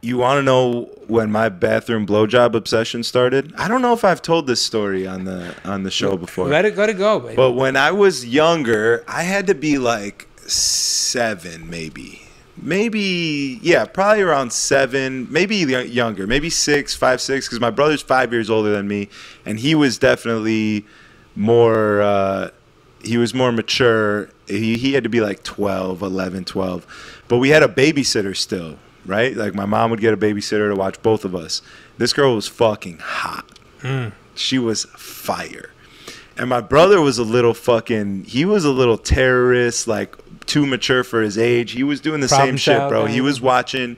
bro. You want to know when my bathroom blowjob obsession started? I don't know if I've told this story on the show before. Let it go, baby. But when I was younger, I had to be like 7, maybe, yeah, probably around 7, maybe younger, maybe 6, 5, 6, because my brother's 5 years older than me, and he was definitely more. He was more mature. He had to be like 11, 12. But we had a babysitter still, right? Like my mom would get a babysitter to watch both of us. This girl was fucking hot. She was fire. And my brother was a little terrorist, like too mature for his age. He was doing the same shit, bro. He was watching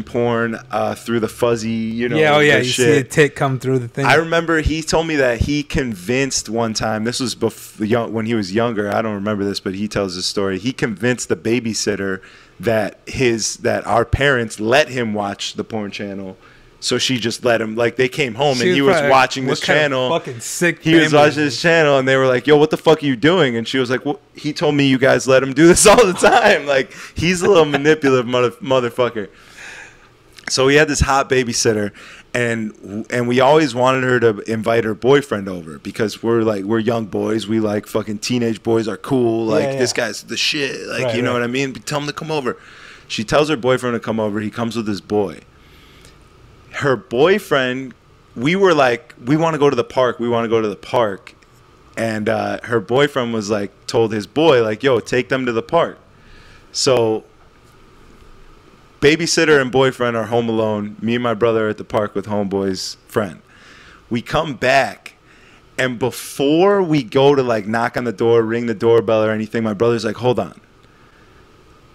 porn through the fuzzy, you you see a tit come through the thing. I remember he told me that he convinced one time, this was when he was younger, I don't remember this, but he tells this story. He convinced the babysitter that our parents let him watch the porn channel. So she just let him, like, they came home and he was watching this channel. Fucking sick. He was watching this channel and they were like, yo, what the fuck are you doing? And she was like, well, he told me you guys let him do this all the time. Like, he's a little manipulative motherfucker. So we had this hot babysitter and we always wanted her to invite her boyfriend over because we're young boys. We like fucking teenage boys are cool. Like, this guy's the shit. Like, you know what I mean? Tell him to come over. She tells her boyfriend to come over. He comes with his boy. Her boyfriend, we were like, we want to go to the park. And her boyfriend was like, told his boy, like, yo, take them to the park. So babysitter and boyfriend are home alone. Me and my brother are at the park with homeboy's friend. We come back, and before we go to like knock on the door, ring the doorbell or anything, my brother's like, hold on.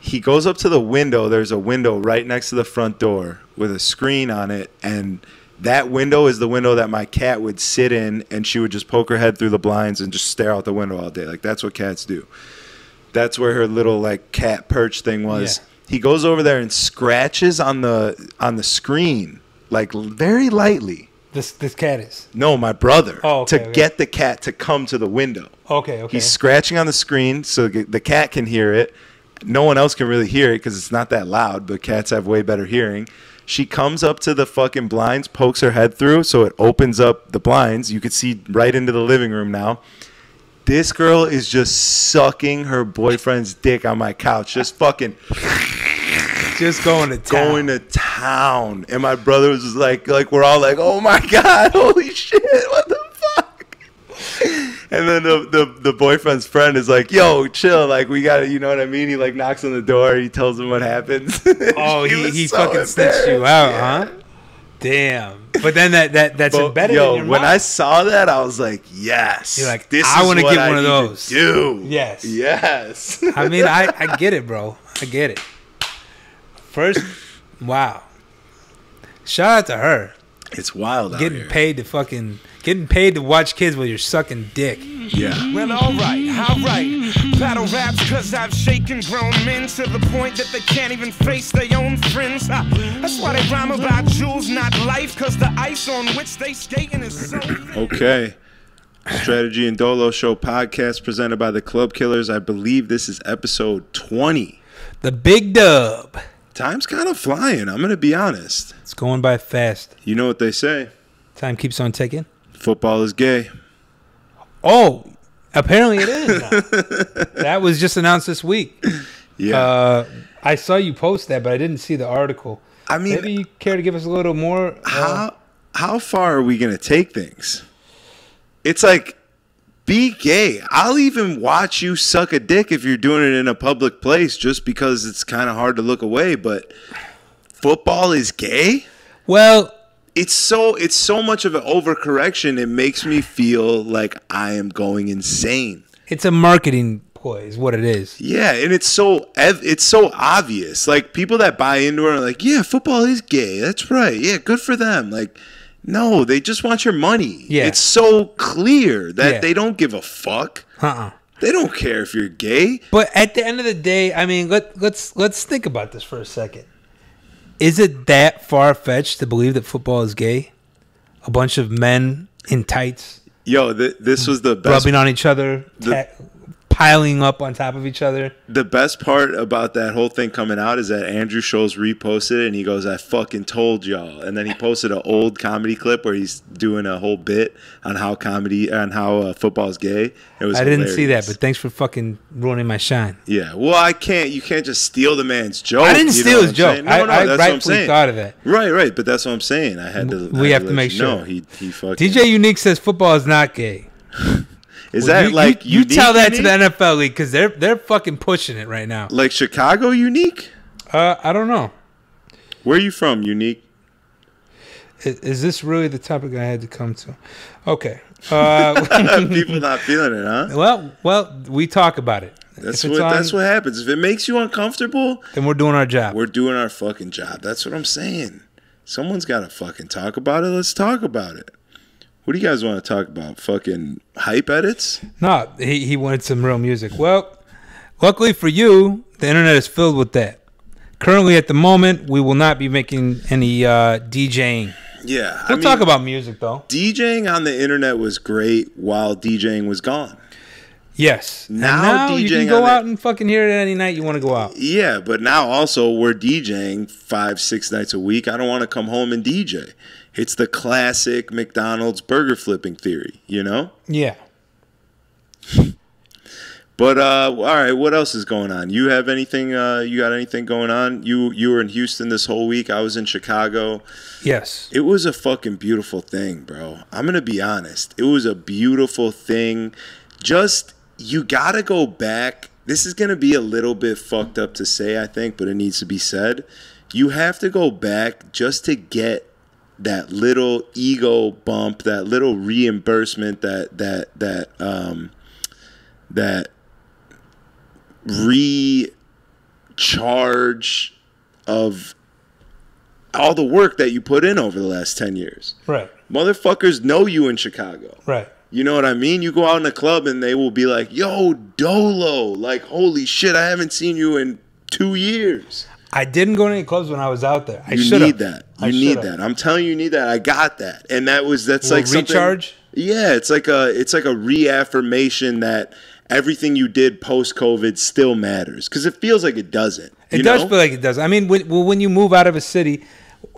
He goes up to the window. There's a window right next to the front door with a screen on it, and that window is the window that my cat would sit in, and she would just poke her head through the blinds and just stare out the window all day. Like, that's what cats do. That's where her little like cat perch thing was. Yeah. He goes over there and scratches on the screen, like very lightly. This cat is? No, my brother. Oh, okay, to get the cat to come to the window. Okay. He's scratching on the screen so the cat can hear it. No one else can really hear it because it's not that loud, but cats have way better hearing. She comes up to the fucking blinds, pokes her head through, so it opens up the blinds. You could see right into the living room now. This girl is just sucking her boyfriend's dick on my couch. Just fucking... Just going to town. And my brother was just like we're all like, oh my God, holy shit, what the fuck? And then the boyfriend's friend is like, yo, chill, like we gotta, you know what I mean? He like knocks on the door, he tells him what happens. Oh, he so fucking snitched you out, huh? Damn. But then that's embedded in your mind. When I saw that, I was like, yes. You're like, I want to get one of those. Do. Yes. I mean, I get it, bro. I get it. First, wow. Shout out to her. It's wild out here. Getting paid to watch kids while you're sucking dick. Yeah. Well, all right. Battle raps cause I've shaken grown men to the point that they can't even face their own friends. That's why they rhyme about jewels, not life, cause the ice on which they skating is so... Okay. Strategy and Dolo Show podcast presented by the Club Killers. I believe this is episode 20. The big dub. Time's kind of flying, I'm going to be honest. It's going by fast. You know what they say. Time keeps on ticking. Football is gay. Oh, apparently it is now. That was just announced this week. Yeah. I saw you post that, but I didn't see the article. I mean, maybe you care to give us a little more? How far are we going to take things? It's like, be gay. I'll even watch you suck a dick if you're doing it in a public place just because it's kind of hard to look away. But football is gay? Well, it's so much of an overcorrection. It makes me feel like I am going insane. It's a marketing ploy is what it is. Yeah, and it's so obvious. Like, people that buy into it are like, yeah, football is gay. That's right. Yeah, good for them. Like, no, they just want your money. Yeah. It's so clear that they don't give a fuck. They don't care if you're gay. But at the end of the day, I mean, let's think about this for a second. Is it that far-fetched to believe that football is gay? A bunch of men in tights. Yo, this was the best. Rubbing on each other, piling up on top of each other. The best part about that whole thing coming out is that Andrew Scholes reposted it, and he goes, "I fucking told y'all." And then he posted an old comedy clip where he's doing a whole bit on how football is gay. It was I hilarious. didn't see that, but thanks for fucking ruining my shine. Yeah, well, you can't just steal the man's joke. I didn't steal his joke. No, I that's rightfully what I'm saying. thought of that. Right, but that's what I'm saying. I had to. We have to make sure. No, he fucking. DJ Unique says football is not gay. Is that you tell that Unique? to the NFL league because they're fucking pushing it right now. Like Chicago Unique? I don't know. Where are you from, Unique? Is this really the topic I had to come to? Okay. People not feeling it, huh? Well, we talk about it. That's what happens. If it makes you uncomfortable, then we're doing our job. We're doing our fucking job. That's what I'm saying. Someone's got to fucking talk about it. Let's talk about it. What do you guys want to talk about? Fucking hype edits? No, he wanted some real music. Well, luckily for you, the internet is filled with that. Currently, at the moment, we will not be making any DJing. Yeah. We'll talk about music, though. DJing on the internet was great while DJing was gone. Yes. Now you can go out and fucking hear it any night you want to go out. Yeah, but now also we're DJing 5-6 nights a week. I don't want to come home and DJ. It's the classic McDonald's burger flipping theory, you know? Yeah. But all right, what else is going on? You have anything? You got anything going on? You were in Houston this whole week. I was in Chicago. Yes. It was a fucking beautiful thing, bro. I'm gonna be honest. It was a beautiful thing. Just you gotta go back. This is gonna be a little bit fucked up to say, I think, but it needs to be said. You have to go back just to get that little ego bump, that little reimbursement, that recharge of all the work that you put in over the last 10 years. Right. Motherfuckers know you in Chicago. Right. You know what I mean? You go out in a club and they will be like, yo, Dolo. Like, holy shit, I haven't seen you in 2 years. I didn't go to any clubs when I was out there. You need that. You need that. I'm telling you need that. I got that. And that's like something. Recharge? Yeah, it's like a reaffirmation that everything you did post-COVID still matters, because it feels like it doesn't. It does feel like it does. I mean, when you move out of a city,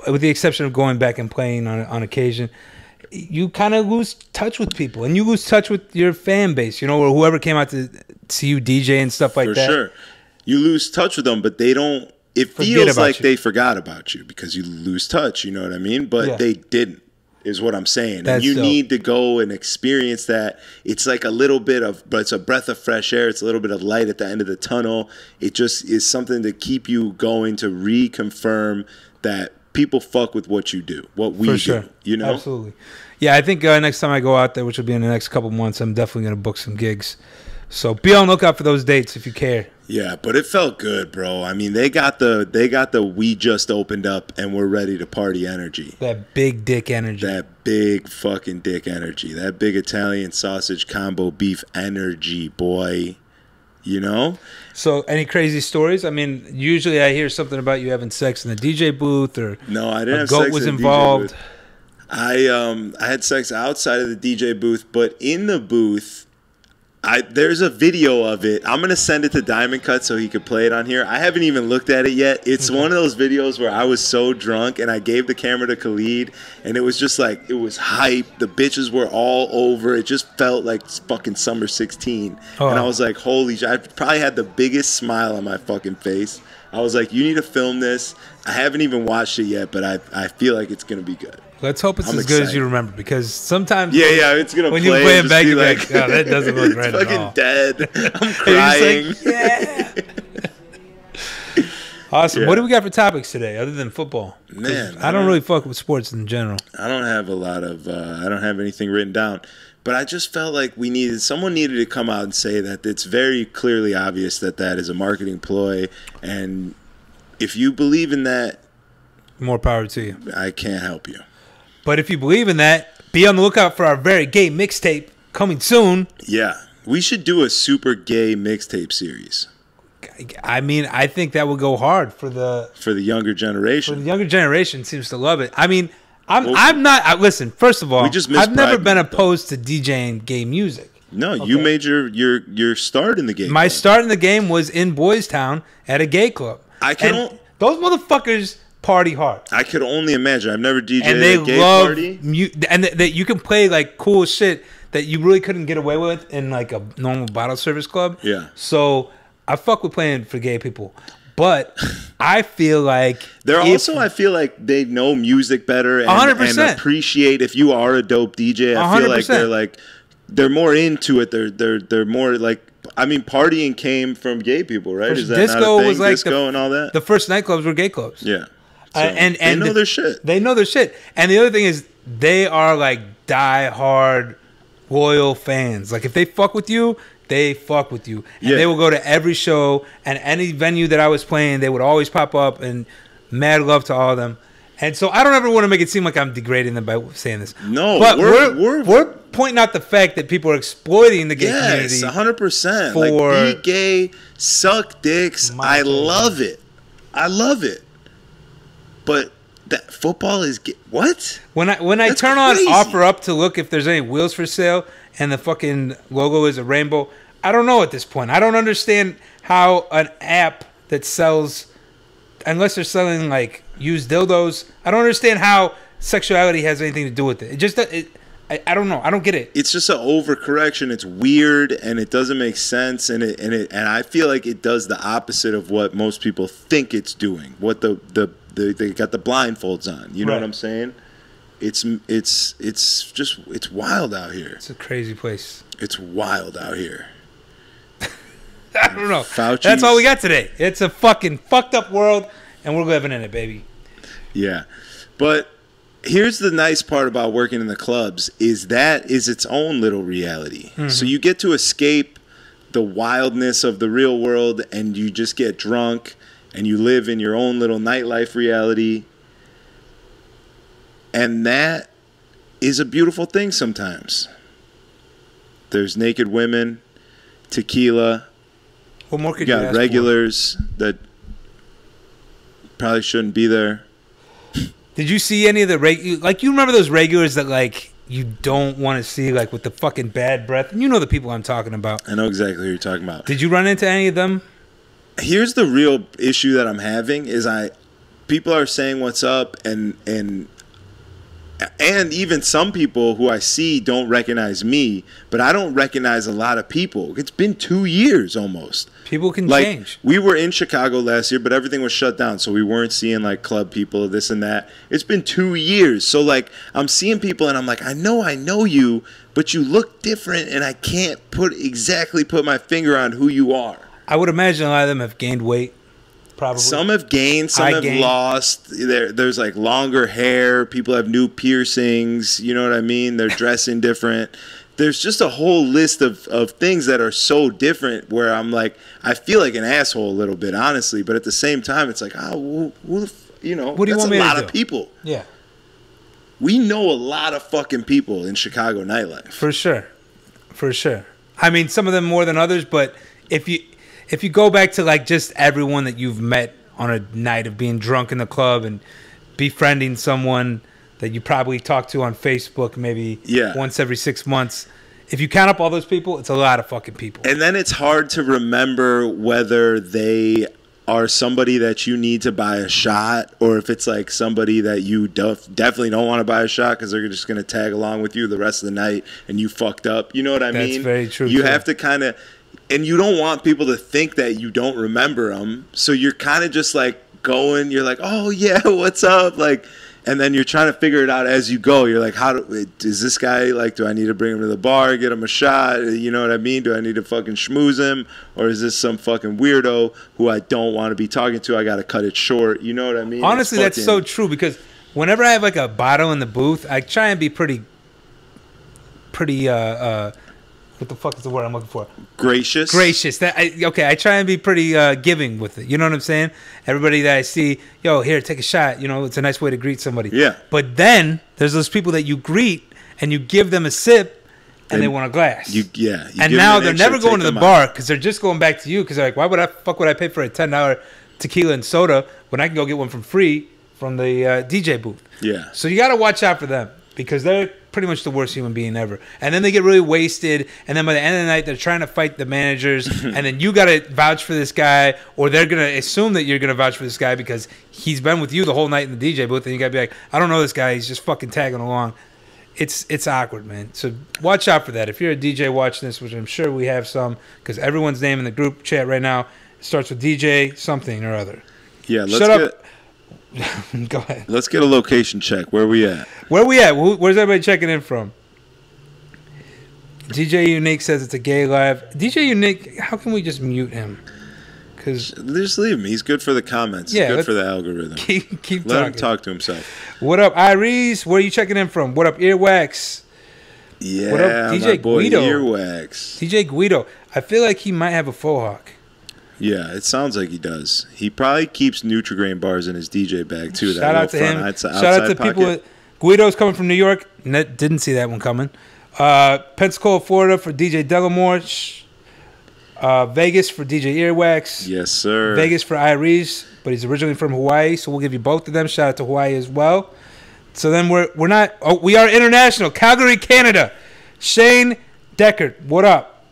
with the exception of going back and playing on occasion, you kind of lose touch with people, and you lose touch with your fan base, or whoever came out to see you DJ and stuff like that. For sure. You lose touch with them, but they don't. It feels like they forgot about you because you lose touch, you know what I mean? But they didn't. Is what I'm saying. And you need to go and experience that. It's like a little bit of, but it's a breath of fresh air. It's a little bit of light at the end of the tunnel. It just is something to keep you going, to reconfirm that people fuck with what you do, what we do, Absolutely. Yeah, I think next time I go out there, which will be in the next couple months, I'm definitely going to book some gigs. So be on the lookout for those dates if you care. Yeah, but it felt good, bro. I mean, they got the we just opened up and we're ready to party energy. That big dick energy. That big fucking dick energy. That big Italian sausage combo beef energy, boy. So any crazy stories? I mean, usually I hear something about you having sex in the DJ booth, or no, I didn't have goat sex was in the involved. DJ booth. I had sex outside of the DJ booth, but in the booth, there's a video of it. I'm going to send it to Diamond Cut so he could play it on here. I haven't even looked at it yet. It's one of those videos where I was so drunk and I gave the camera to Khalid, and it was just like, it was hype. The bitches were all over. It just felt like fucking Summer 16. And I was like, holy shit. I probably had the biggest smile on my fucking face. I was like, you need to film this. I haven't even watched it yet, but I feel like it's going to be good. Let's hope it's as good as you remember, because sometimes it's gonna when play you play it back, you're like, oh, that doesn't look right at all. Fucking dead. I'm crying. Like, yeah. Awesome. Yeah. What do we got for topics today, other than football? Man, I don't really fuck with sports in general. I don't have a lot of. I don't have anything written down, but I just felt like someone needed to come out and say that it's very clearly obvious that is a marketing ploy, and if you believe in that, more power to you. I can't help you. But if you believe in that, be on the lookout for our very gay mixtape coming soon. Yeah. We should do a super gay mixtape series. I mean, I think that would go hard for the younger generation. For the younger generation seems to love it. I mean, I'm not. Listen, first of all, I've never been opposed to DJing gay music. No, you made your start in the gay My club. start in the game was in Boys Town at a gay club. Those motherfuckers party hard. I could only imagine. I've never DJed And they at a gay love party. and that you can play like cool shit that you really couldn't get away with in like a normal bottle service club. Yeah. So I fuck with playing for gay people. But I feel like I feel like they know music better and 100%. appreciate if you are a dope DJ. I feel 100%. like they're more into it. They're more like, I mean, partying came from gay people, right? Is that disco not a thing? was like disco and all that? The first nightclubs were gay clubs. Yeah. So And they know their shit. They know their shit. And the other thing is they are like die-hard loyal fans. Like if they fuck with you, they fuck with you. And they will go to every show and any venue that I was playing, they would always pop up, and mad love to all of them. And so I don't ever want to make it seem like I'm degrading them by saying this. No, but we're pointing out the fact that people are exploiting the gay community. Yes, 100%. For like, be gay, suck dicks. I love it. I love it. But that football is gay. What? When I turn on Offer Up to look if there's any wheels for sale and the fucking logo is a rainbow, I don't know at this point. I don't understand how an app that sells, unless they're selling like used dildos, I don't understand how sexuality has anything to do with it. It just I don't know. I don't get it. It's just an overcorrection. It's weird and it doesn't make sense, and I feel like it does the opposite of what most people think it's doing. What they got the blindfolds on. You know what I'm saying? It's wild out here. It's a crazy place. It's wild out here. I don't know. That's all we got today. It's a fucking fucked up world, and we're living in it, baby. Yeah. But here's the nice part about working in the clubs is that is its own little reality. Mm-hmm. So you get to escape the wildness of the real world, and you just get drunk, and you live in your own little nightlife reality. And that is a beautiful thing sometimes. There's naked women, tequila. What more could you got regulars that probably shouldn't be there. Did you see any of the like? You remember those regulars that like you don't want to see, like with the fucking bad breath? You know the people I'm talking about. I know exactly who you're talking about. Did you run into any of them? Here's the real issue that I'm having is people are saying what's up, and even some people who I see don't recognize me, but I don't recognize a lot of people. It's been 2 years almost. People can change. We were in Chicago last year, but everything was shut down, so we weren't seeing like club people, this and that. It's been 2 years. So like I'm seeing people and I'm like, I know you, but you look different, and I can't put my finger on who you are. I would imagine a lot of them have gained weight. Probably. Some have gained, some have lost. There's like longer hair. People have new piercings. You know what I mean? They're dressing different. There's just a whole list of things that are so different where I'm like, I feel like an asshole a little bit, honestly. But at the same time, it's like, what do you want me to do? That's a lot of people. Yeah. We know a lot of fucking people in Chicago nightlife. For sure. For sure. I mean, some of them more than others, but if you go back to like just everyone that you've met on a night of being drunk in the club and befriending someone that you probably talk to on Facebook maybe once every 6 months, if you count up all those people, it's a lot of fucking people. And then it's hard to remember whether they are somebody that you need to buy a shot, or if it's like somebody that you definitely don't want to buy a shot because they're just going to tag along with you the rest of the night and you fucked up. You know what I mean? That's very true. You have to kind of... And you don't want people to think that you don't remember them. So you're kind of just like going, you're like, oh yeah, what's up? Like, and then you're trying to figure it out as you go. You're like, is this guy, like, do I need to bring him to the bar, get him a shot? You know what I mean? Do I need to fucking schmooze him? Or is this some fucking weirdo who I don't want to be talking to? I got to cut it short. You know what I mean? Honestly, that's so true, because whenever I have like a bottle in the booth, I try and be pretty what the fuck is the word I'm looking for? Gracious. I try and be pretty giving with it. You know what I'm saying? Everybody that I see, yo, here, take a shot. You know, it's a nice way to greet somebody. Yeah. But then there's those people that you greet and you give them a sip and they want a glass. And now they're never going to the bar because they're just going back to you because they're like, why would I pay for a $10 tequila and soda when I can go get one from free from the DJ booth? Yeah. So you got to watch out for them because they're pretty much the worst human being ever. And then they get really wasted, and then by the end of the night, they're trying to fight the managers, and then you got to vouch for this guy, or they're going to assume that you're going to vouch for this guy because he's been with you the whole night in the DJ booth, and you got to be like, I don't know this guy, he's just fucking tagging along. It's awkward, man. So watch out for that. If you're a DJ watching this, which I'm sure we have some, because everyone's name in the group chat right now starts with DJ something or other. Yeah, Shut up. Go ahead. Let's get a location check. Where we at? Where's everybody checking in from? DJ Unique says it's a gay live. DJ Unique, how can we just mute him? Because just leave him. He's good for the comments. He's good for the algorithm. Keep talking. Let him talk to himself. What up, Iris? Where are you checking in from? What up, Earwax? Yeah, what up, DJ my boy Guido? Earwax. DJ Guido. I feel like he might have a faux hawk. Yeah, it sounds like he does. He probably keeps Nutri-Grain bars in his DJ bag, too. Shout out to him. Shout out to people. Guido's coming from New York. Didn't see that one coming. Pensacola, Florida for DJ Delamore. Vegas for DJ Earwax. Yes, sir. Vegas for Iris, but he's originally from Hawaii, so we'll give you both of them. Shout out to Hawaii as well. So then we're not. Oh, we are international. Calgary, Canada. Shane Deckard, what up?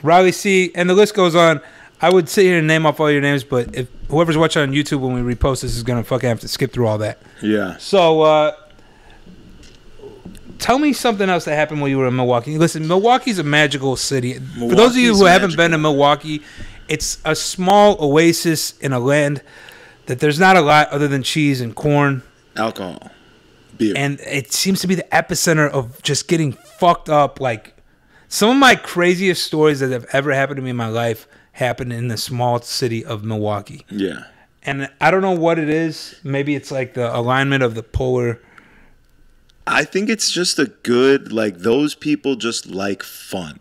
Riley C, and the list goes on. I would sit here and name off all your names, but if whoever's watching on YouTube when we repost this is gonna fucking have to skip through all that. Yeah. So tell me something else that happened when you were in Milwaukee. Listen, Milwaukee's a magical city. For those of you who haven't been to Milwaukee, it's a small oasis in a land that there's not a lot other than cheese and corn, alcohol, beer, and it seems to be the epicenter of just getting fucked up. Like some of my craziest stories that have ever happened to me in my life happened in the small city of Milwaukee. Yeah. And I don't know what it is. Maybe it's like the alignment of the polar. I think it's just a good, like, those people just like fun.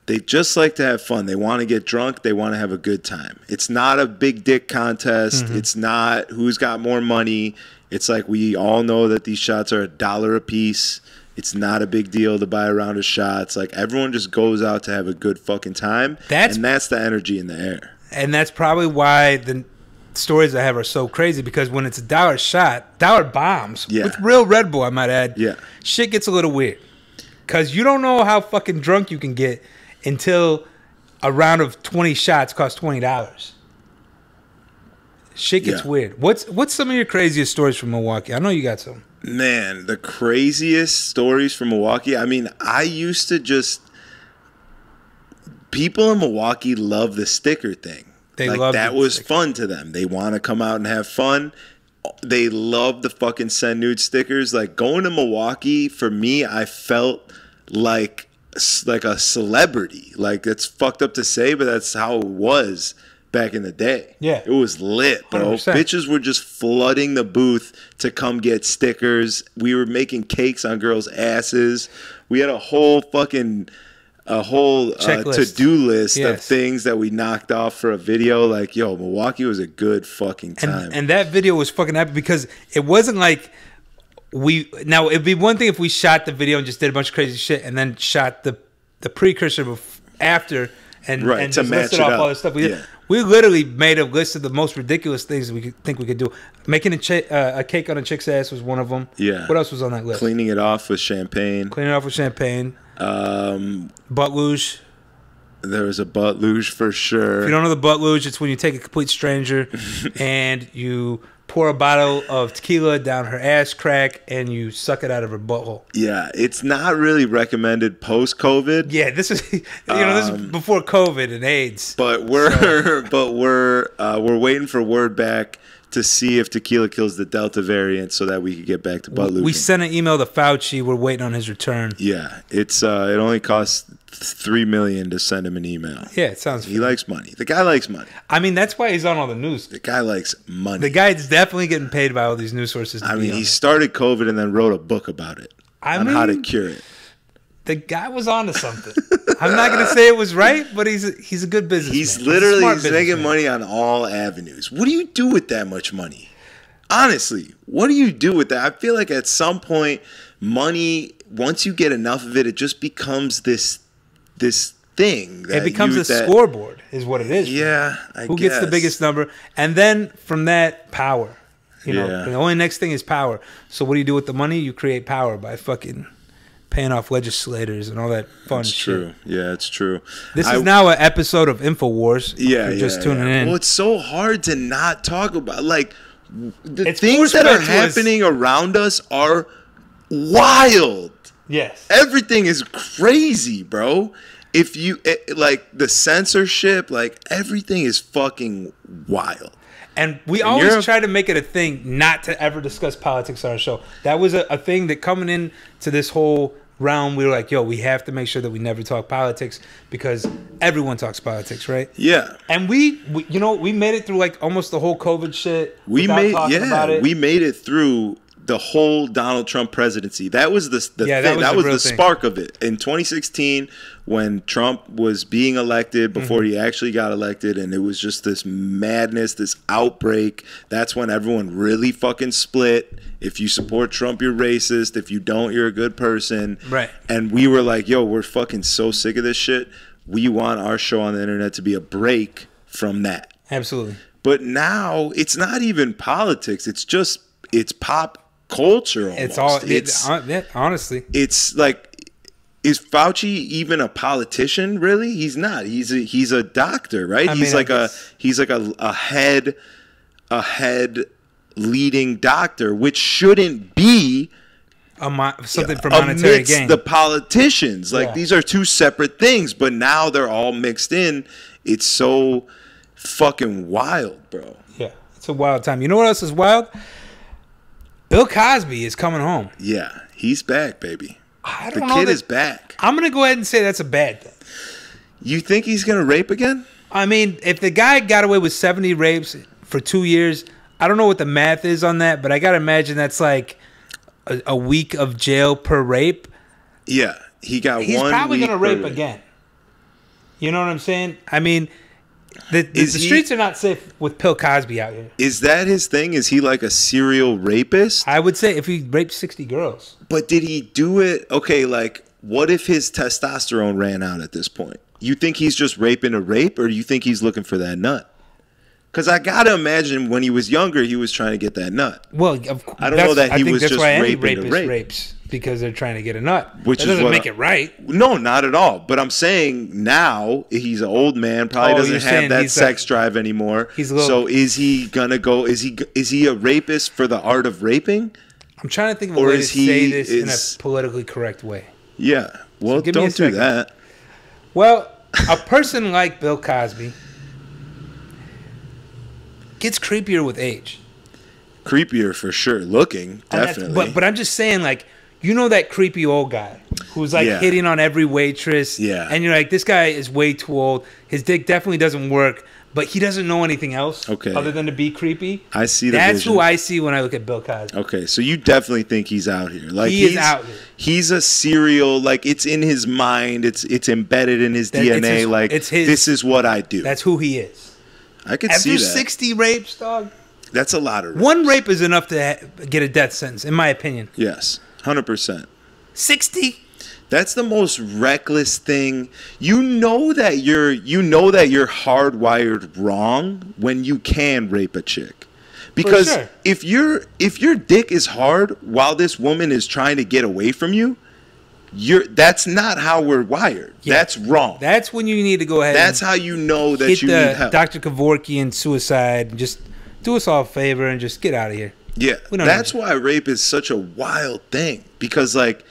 They just like to have fun. They want to get drunk. They want to have a good time. It's not a big dick contest. Mm-hmm. It's not who's got more money. It's like we all know that these shots are $1 a piece. It's not a big deal to buy a round of shots. Like, everyone just goes out to have a good fucking time. And that's the energy in the air. And that's probably why the stories I have are so crazy, because when it's $1 shot, $1 bombs, with real Red Bull, I might add, shit gets a little weird. Because you don't know how fucking drunk you can get until a round of 20 shots costs $20. Shit gets weird. What's some of your craziest stories from Milwaukee? I know you got some. Man, the craziest stories from Milwaukee. I mean, I used to just... People in Milwaukee love the sticker thing. That was fun to them. They want to come out and have fun. They love the fucking send nude stickers. Like, going to Milwaukee, for me, I felt like a celebrity. Like, it's fucked up to say, but that's how it was back in the day. Yeah. It was lit, bro. 100%. Bitches were just flooding the booth to come get stickers. We were making cakes on girls' asses. We had a whole to-do list of things that we knocked off for a video. Like, yo, Milwaukee was a good fucking time. And that video was fucking epic because it wasn't like now it'd be one thing if we shot the video and just did a bunch of crazy shit and then shot the precursor after and just listed off all this stuff. We literally made a list of the most ridiculous things we could do. Making a cake on a chick's ass was one of them. Yeah. What else was on that list? Cleaning it off with champagne. Butt luge. There was a butt luge for sure. If you don't know the butt luge, it's when you take a complete stranger and you pour a bottle of tequila down her ass crack and you suck it out of her butthole. Yeah, it's not really recommended post-COVID. Yeah, this is this is before COVID and AIDS. But we're waiting for word back to see if tequila kills the Delta variant so that we could get back to butt luging. We sent an email to Fauci. We're waiting on his return. Yeah, it's it only costs $3 million to send him an email. Yeah, it sounds. He likes money. The guy likes money. I mean, that's why he's on all the news. The guy likes money. The guy's definitely getting paid by all these news sources. I mean, he started COVID and then wrote a book about it on how to cure it. The guy was onto something. I'm not going to say it was right, but he's a good businessman. He's literally making money on all avenues. What do you do with that much money? Honestly, what do you do with that? I feel like at some point, money, once you get enough of it, it just becomes this thing. It becomes a scoreboard is what it is. Yeah, I guess. Who gets the biggest number? And then from that, power. You know, the only next thing is power. So what do you do with the money? You create power by fucking paying off legislators and all that fun It's shit. true. Yeah, it's true. This is now an episode of InfoWars. Yeah, You're just tuning in. Well, it's so hard to not talk about. Like, the It's things that are forced to us. happening around us are wild. Yes. Everything is crazy, bro. If you like the censorship, like everything is fucking wild. And we And always try to make it a thing not to ever discuss politics on our show. That was a thing that coming in to this whole realm, we were like, yo, we have to make sure that we never talk politics because everyone talks politics, right? Yeah. And we you know, we made it through like almost the whole COVID shit. We made it through the whole Donald Trump presidency. That was the thing. That was the spark of it. In 2016, when Trump was being elected, before he actually got elected, and it was just this madness, this outbreak, that's when everyone really fucking split. If you support Trump, you're racist. If you don't, you're a good person. Right. And we were like, yo, we're fucking so sick of this shit. We want our show on the internet to be a break from that. Absolutely. But now it's not even politics. It's pop culture almost. It's honestly. It's like, is Fauci even a politician? Really? He's not. He's a doctor, right? He's like a head leading doctor, which shouldn't be something for monetary amidst gain. the politicians. Like these are two separate things, but now they're all mixed in. It's so fucking wild, bro. Yeah, it's a wild time. You know what else is wild? Bill Cosby is coming home. Yeah, he's back, baby. The kid is back. I'm going to go ahead and say that's a bad thing. You think he's going to rape again? I mean, if the guy got away with 70 rapes for 2 years, I don't know what the math is on that, but I got to imagine that's like a week of jail per rape. Yeah, he's probably going to rape again. You know what I'm saying? I mean, the streets are not safe with Bill Cosby out here. Is that his thing? Is he like a serial rapist? I would say if he raped 60 girls. But did he do it? Okay, like, what if his testosterone ran out at this point? You think he's just raping a rape, or do you think he's looking for that nut? Because I got to imagine when he was younger, he was trying to get that nut. Well, I don't know that he was just raping a rape. Rapes because they're trying to get a nut. Which that doesn't make it right. No, not at all. But I'm saying now he's an old man, probably doesn't have that sex drive anymore. So is he gonna go? Is he a rapist for the art of raping? I'm trying to think of a way to say this in a politically correct way. Yeah. Well, so don't do that. Well, a person like Bill Cosby gets creepier with age. Creepier for sure. Looking, definitely. But I'm just saying, like, you know that creepy old guy who's like hitting on every waitress. Yeah. And you're like, this guy is way too old. His dick definitely doesn't work, but he doesn't know anything else other than to be creepy. I see the That's vision. who I see when I look at Bill Cosby. Okay, so you definitely think he's out here. Like he is out here. He's a serial, like it's in his mind, it's embedded in his DNA, this is what I do. That's who he is. I could see that. After 60 rapes, dog. That's a lot of rapes. One rape is enough to get a death sentence, in my opinion. Yes, 100%. 60? That's the most reckless thing. You know that you're hardwired wrong when you can rape a chick. Because if your dick is hard while this woman is trying to get away from you, that's not how we're wired. Yeah. That's wrong. That's when you need to go ahead. That's how you know that you need help. Dr. Kevorkian suicide and just do us all a favor and just get out of here. Yeah, that's why rape is such a wild thing, because like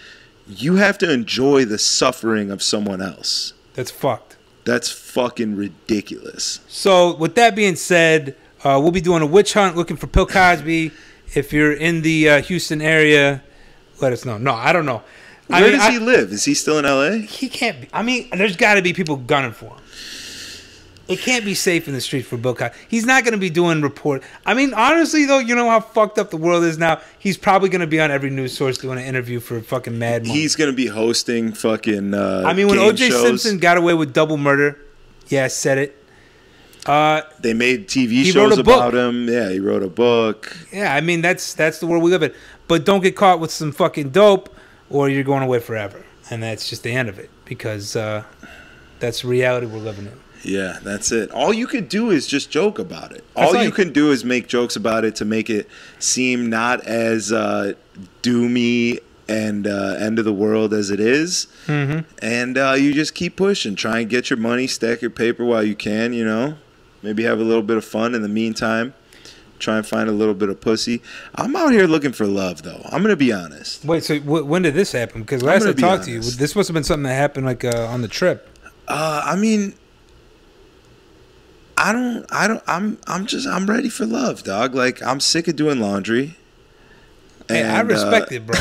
you have to enjoy the suffering of someone else. That's fucked. That's fucking ridiculous. So with that being said, we'll be doing a witch hunt looking for Bill Cosby. If you're in the Houston area, let us know. No, I don't know. Where does he live? Is he still in LA? He can't be. I mean, there's got to be people gunning for him. It can't be safe in the street for Bill Cosby. He's not going to be doing report. I mean, honestly, though, you know how fucked up the world is now? He's probably going to be on every news source doing an interview for fucking Mad Money. He's going to be hosting fucking I mean, when O.J. Simpson got away with double murder, I said it. They made TV shows about him. Yeah, he wrote a book. Yeah, I mean, that's the world we live in. But don't get caught with some fucking dope or you're going away forever. And that's just the end of it, because that's the reality we're living in. Yeah, that's it. All you could do is just joke about it. All you can do is make jokes about it to make it seem not as doomy and end of the world as it is. Mm-hmm. And you just keep pushing. Try and get your money, stack your paper while you can, you know. Maybe have a little bit of fun in the meantime. Try and find a little bit of pussy. I'm out here looking for love, though. I'm going to be honest. Wait, so when did this happen? Because last I talked to you, this must have been something that happened like on the trip. I mean, I'm ready for love, dog. Like, I'm sick of doing laundry. Hey, I respect it, bro.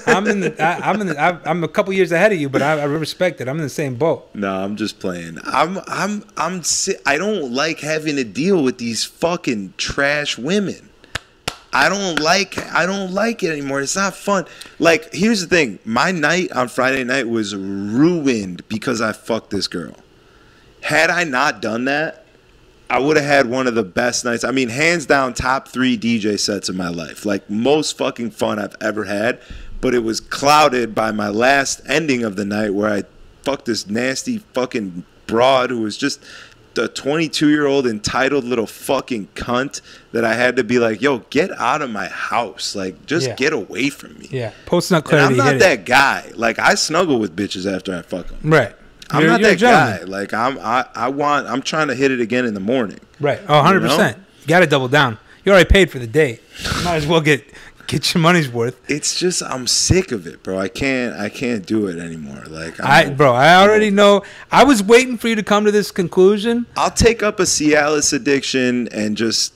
I'm a couple years ahead of you, but I respect it. I'm in the same boat. No, I'm just playing. I don't like having to deal with these fucking trash women. I don't like it anymore. It's not fun. Like, here's the thing. My night on Friday night was ruined because I fucked this girl. Had I not done that, I would have had one of the best nights. I mean, hands down, top 3 DJ sets of my life. Like, most fucking fun I've ever had. But it was clouded by my last ending of the night where I fucked this nasty fucking broad who was just a 22-year-old entitled little fucking cunt that I had to be like, yo, get out of my house. Like, just get away from me. Yeah, post-nut clarity. And I'm not that guy. Like, I snuggle with bitches after I fuck them. Right. I'm not that guy. Like, I'm trying to hit it again in the morning. Right. Oh, 100%. You know? You got to double down. You already paid for the date. You might as well get your money's worth. It's just I'm sick of it, bro. I can't do it anymore. Like, I already know. I was waiting for you to come to this conclusion. I'll take up a Cialis addiction and just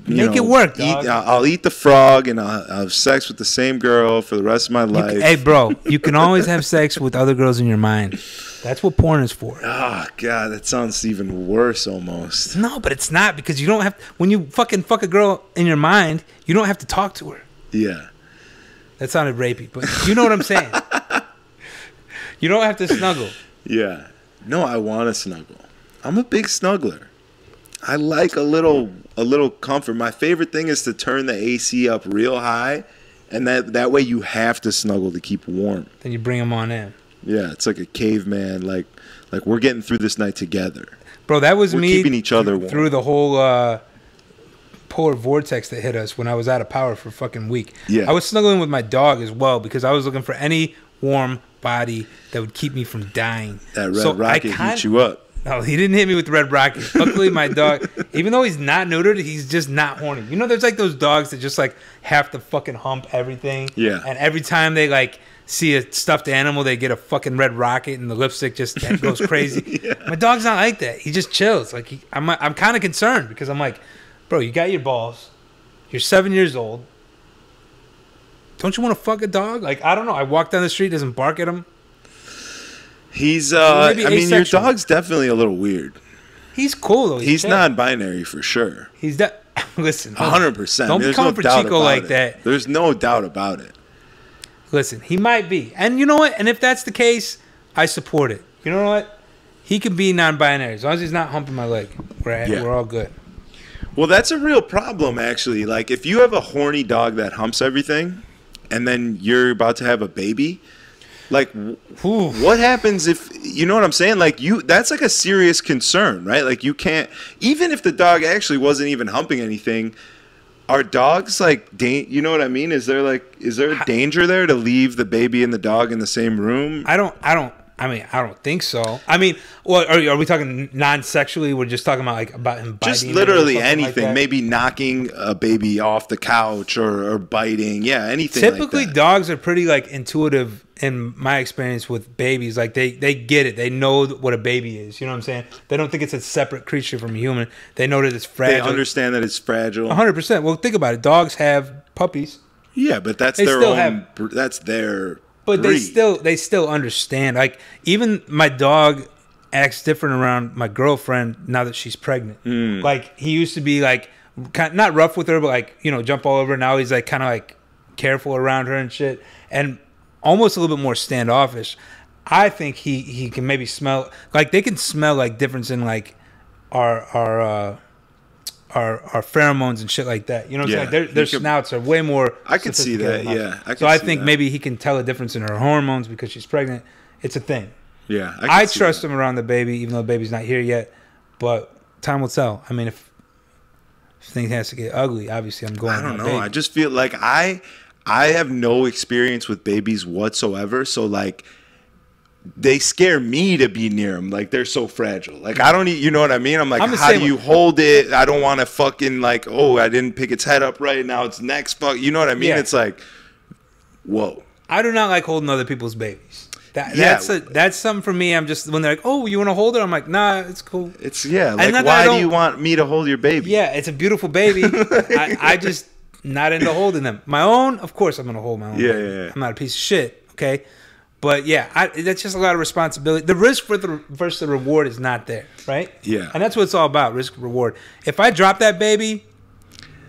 make it work, dog. I'll eat the frog and I'll have sex with the same girl for the rest of my life. Hey, bro, you can always have sex with other girls in your mind. That's what porn is for. Oh, God, that sounds even worse almost. No, but it's not, because you don't have... When you fucking fuck a girl in your mind, you don't have to talk to her. Yeah. That sounded rapey, but you know what I'm saying. You don't have to snuggle. Yeah. No, I want to snuggle. I'm a big snuggler. I like a little comfort. My favorite thing is to turn the AC up real high, and that way you have to snuggle to keep warm. Then you bring them on in. Yeah, it's like a caveman. Like we're getting through this night together. Bro, that was me keeping each other warm through the whole polar vortex that hit us when I was out of power for a fucking week. Yeah. I was snuggling with my dog as well because I was looking for any warm body that would keep me from dying. That red rocket heat you up. No, he didn't hit me with the red rocket. Luckily, my dog, even though he's not neutered, he's just not horny. You know, there's like those dogs that just like have to fucking hump everything. Yeah. And every time they like see a stuffed animal, they get a fucking red rocket and the lipstick just goes crazy. Yeah. My dog's not like that. He just chills. Like I'm kind of concerned because I'm like, bro, you got your balls. You're 7 years old. Don't you want to fuck a dog? Like, I don't know. I walk down the street, doesn't bark at him. He's I mean, your dog's definitely a little weird. He's cool though. He's non-binary for sure. He's listen, 100%. Don't come for Chico like that. There's no doubt about it. Listen, he might be, and you know what? And if that's the case, I support it. You know what? He can be non-binary as long as he's not humping my leg. We're all good. Well, that's a real problem, actually. Like, if you have a horny dog that humps everything, and then you're about to have a baby. Like, what happens if, you know what I'm saying? Like, that's like a serious concern, right? Like, you can't, even if the dog actually wasn't even humping anything, are dogs like, you know what I mean? Is there a danger there to leave the baby and the dog in the same room? I don't think so. I mean, well, are we talking non-sexually? We're just talking about him biting? Just literally anything. Like maybe knocking a baby off the couch or biting. Yeah, anything. Typically, like that. Dogs are pretty like intuitive in my experience with babies. Like they get it. They know what a baby is. You know what I'm saying? They don't think it's a separate creature from a human. They know that it's fragile. They understand that it's fragile. 100%. Well, think about it. Dogs have puppies. Yeah, but that's their own. That's their. But they still understand. Like, even my dog acts different around my girlfriend now that she's pregnant. Like, he used to be like not rough with her, but like, you know, jump all over. Now he's like kind of like careful around her and shit, and almost a little bit more standoffish. I think he can maybe smell, like they can smell like difference in like our pheromones and shit like that. You know what I'm saying? Their snouts are way more. I can see that. Yeah. I think maybe he can tell a difference in her hormones because she's pregnant. It's a thing. Yeah. I trust him around the baby, even though the baby's not here yet. But time will tell. I mean, if things has to get ugly, obviously I'm going. I don't know. I just feel like I I have no experience with babies whatsoever. So like, they scare me to be near them. Like, they're so fragile. Like, I don't, you know what I mean? I'm like, how do you hold it? I don't want to fucking like, oh, I didn't pick its head up right now. It's next fuck. You know what I mean? Yeah. It's like, whoa. I do not like holding other people's babies. That's something for me. I'm just, when they're like, oh, you want to hold it? I'm like, nah, it's cool. It's, like, why do you want me to hold your baby? Yeah, it's a beautiful baby. I just not into holding them. My own, of course I'm going to hold my own baby. Yeah. I'm not a piece of shit, okay? But yeah, that's just a lot of responsibility. The risk versus the reward is not there, right? Yeah. And that's what it's all about, risk reward. If I drop that baby,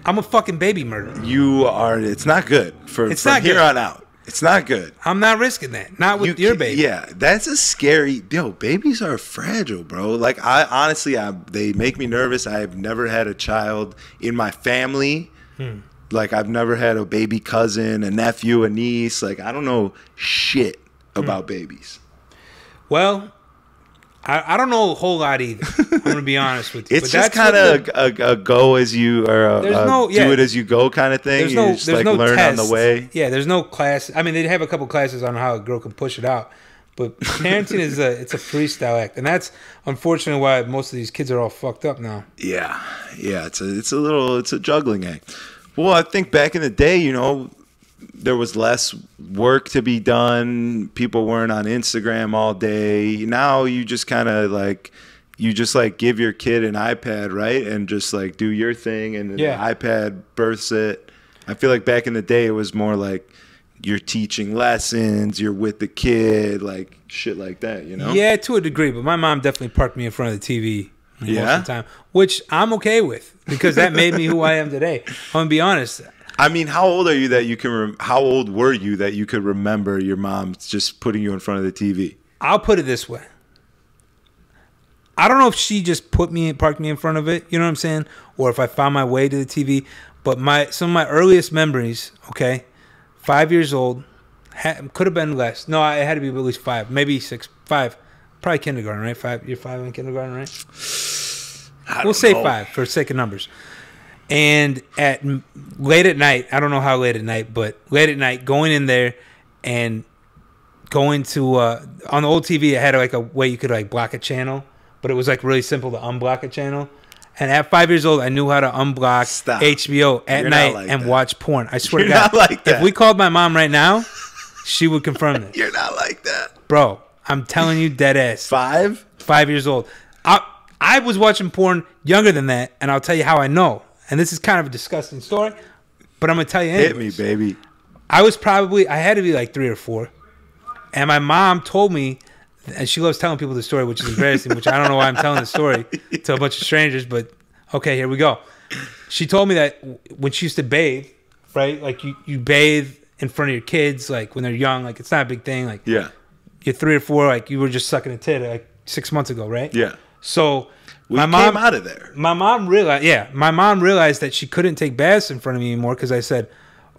I'm a fucking baby murderer. You are, it's not good from here on out. It's not good. I'm not risking that. Not with your baby. Yeah, that's a scary... Yo, babies are fragile, bro. Like, honestly, they make me nervous. I've never had a child in my family. Like, I've never had a baby cousin, a nephew, a niece. Like, I don't know shit about babies. Well, I don't know a whole lot either. I'm going to be honest with you. It's just kind of a go as you, or do it as you go kind of thing. There's no learn test on the way. Yeah, there's no class. I mean, they have a couple classes on how a girl can push it out. But parenting it's a freestyle act. And that's unfortunately why most of these kids are all fucked up now. Yeah. It's a juggling act. Well, I think back in the day, you know, there was less work to be done. People weren't on Instagram all day. Now you just kind of like, give your kid an iPad, right? And just like do your thing, and the iPad births it. I feel like back in the day it was more like you're teaching lessons, you're with the kid, like shit like that, you know? Yeah, to a degree. But my mom definitely parked me in front of the TV most of the time, which I'm okay with because that made me who I am today. I'm going to be honest. I mean, how old are you that you can? How old were you that you could remember your mom just putting you in front of the TV? I'll put it this way. I don't know if she just parked me in front of it. You know what I'm saying? Or if I found my way to the TV. But some of my earliest memories. Okay, 5 years old, could have been less. No, it had to be at least 5, maybe 6, 5. Probably kindergarten, right? 5. You're 5 in kindergarten, right? We'll say 5 for sake of numbers. And late at night, I don't know how late at night, but late at night, going in there and going to on the old TV, it had like a way you could like block a channel, but it was like really simple to unblock a channel. And at 5 years old, I knew how to unblock HBO at night and watch porn. I swear to God, like that. If we called my mom right now, she would confirm this. You're not like that, bro. I'm telling you, dead ass. 5 years old. I was watching porn younger than that, and I'll tell you how I know. And this is kind of a disgusting story, but I'm going to tell you anyways. Hit me, baby. I had to be like 3 or 4. And my mom told me, and she loves telling people the story, which is embarrassing, which I don't know why I'm telling the story to a bunch of strangers, but okay, here we go. She told me that when she used to bathe, right? Like you bathe in front of your kids, like when they're young, like it's not a big thing. Like you're 3 or 4, like you were just sucking a tit like 6 months ago, right? Yeah. So... My mom came out of there. My mom realized that she couldn't take baths in front of me anymore because I said,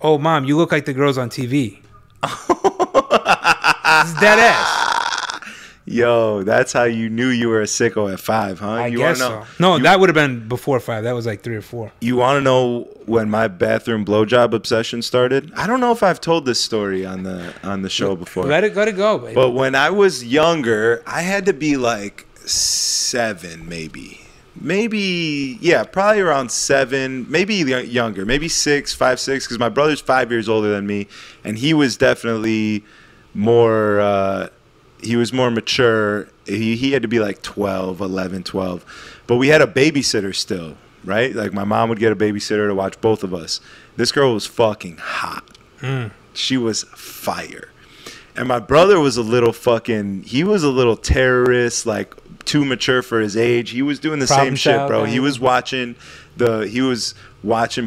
"Oh, Mom, you look like the girls on TV." It's dead ass. Yo, that's how you knew you were a sicko at 5, huh? I guess so. No, that would have been before 5. That was like 3 or 4. You want to know when my bathroom blowjob obsession started? I don't know if I've told this story on the show before. Let it go, baby. But when I was younger, I had to be like 7, maybe, probably around 7, maybe younger, maybe 6, 5, 6, because my brother's 5 years older than me, and he was definitely more mature. He had to be like 11, 12, but we had a babysitter still, right? Like my mom would get a babysitter to watch both of us. This girl was fucking hot. She was fire. And my brother was a little terrorist, like too mature for his age. He was doing the same shit, bro. He was watching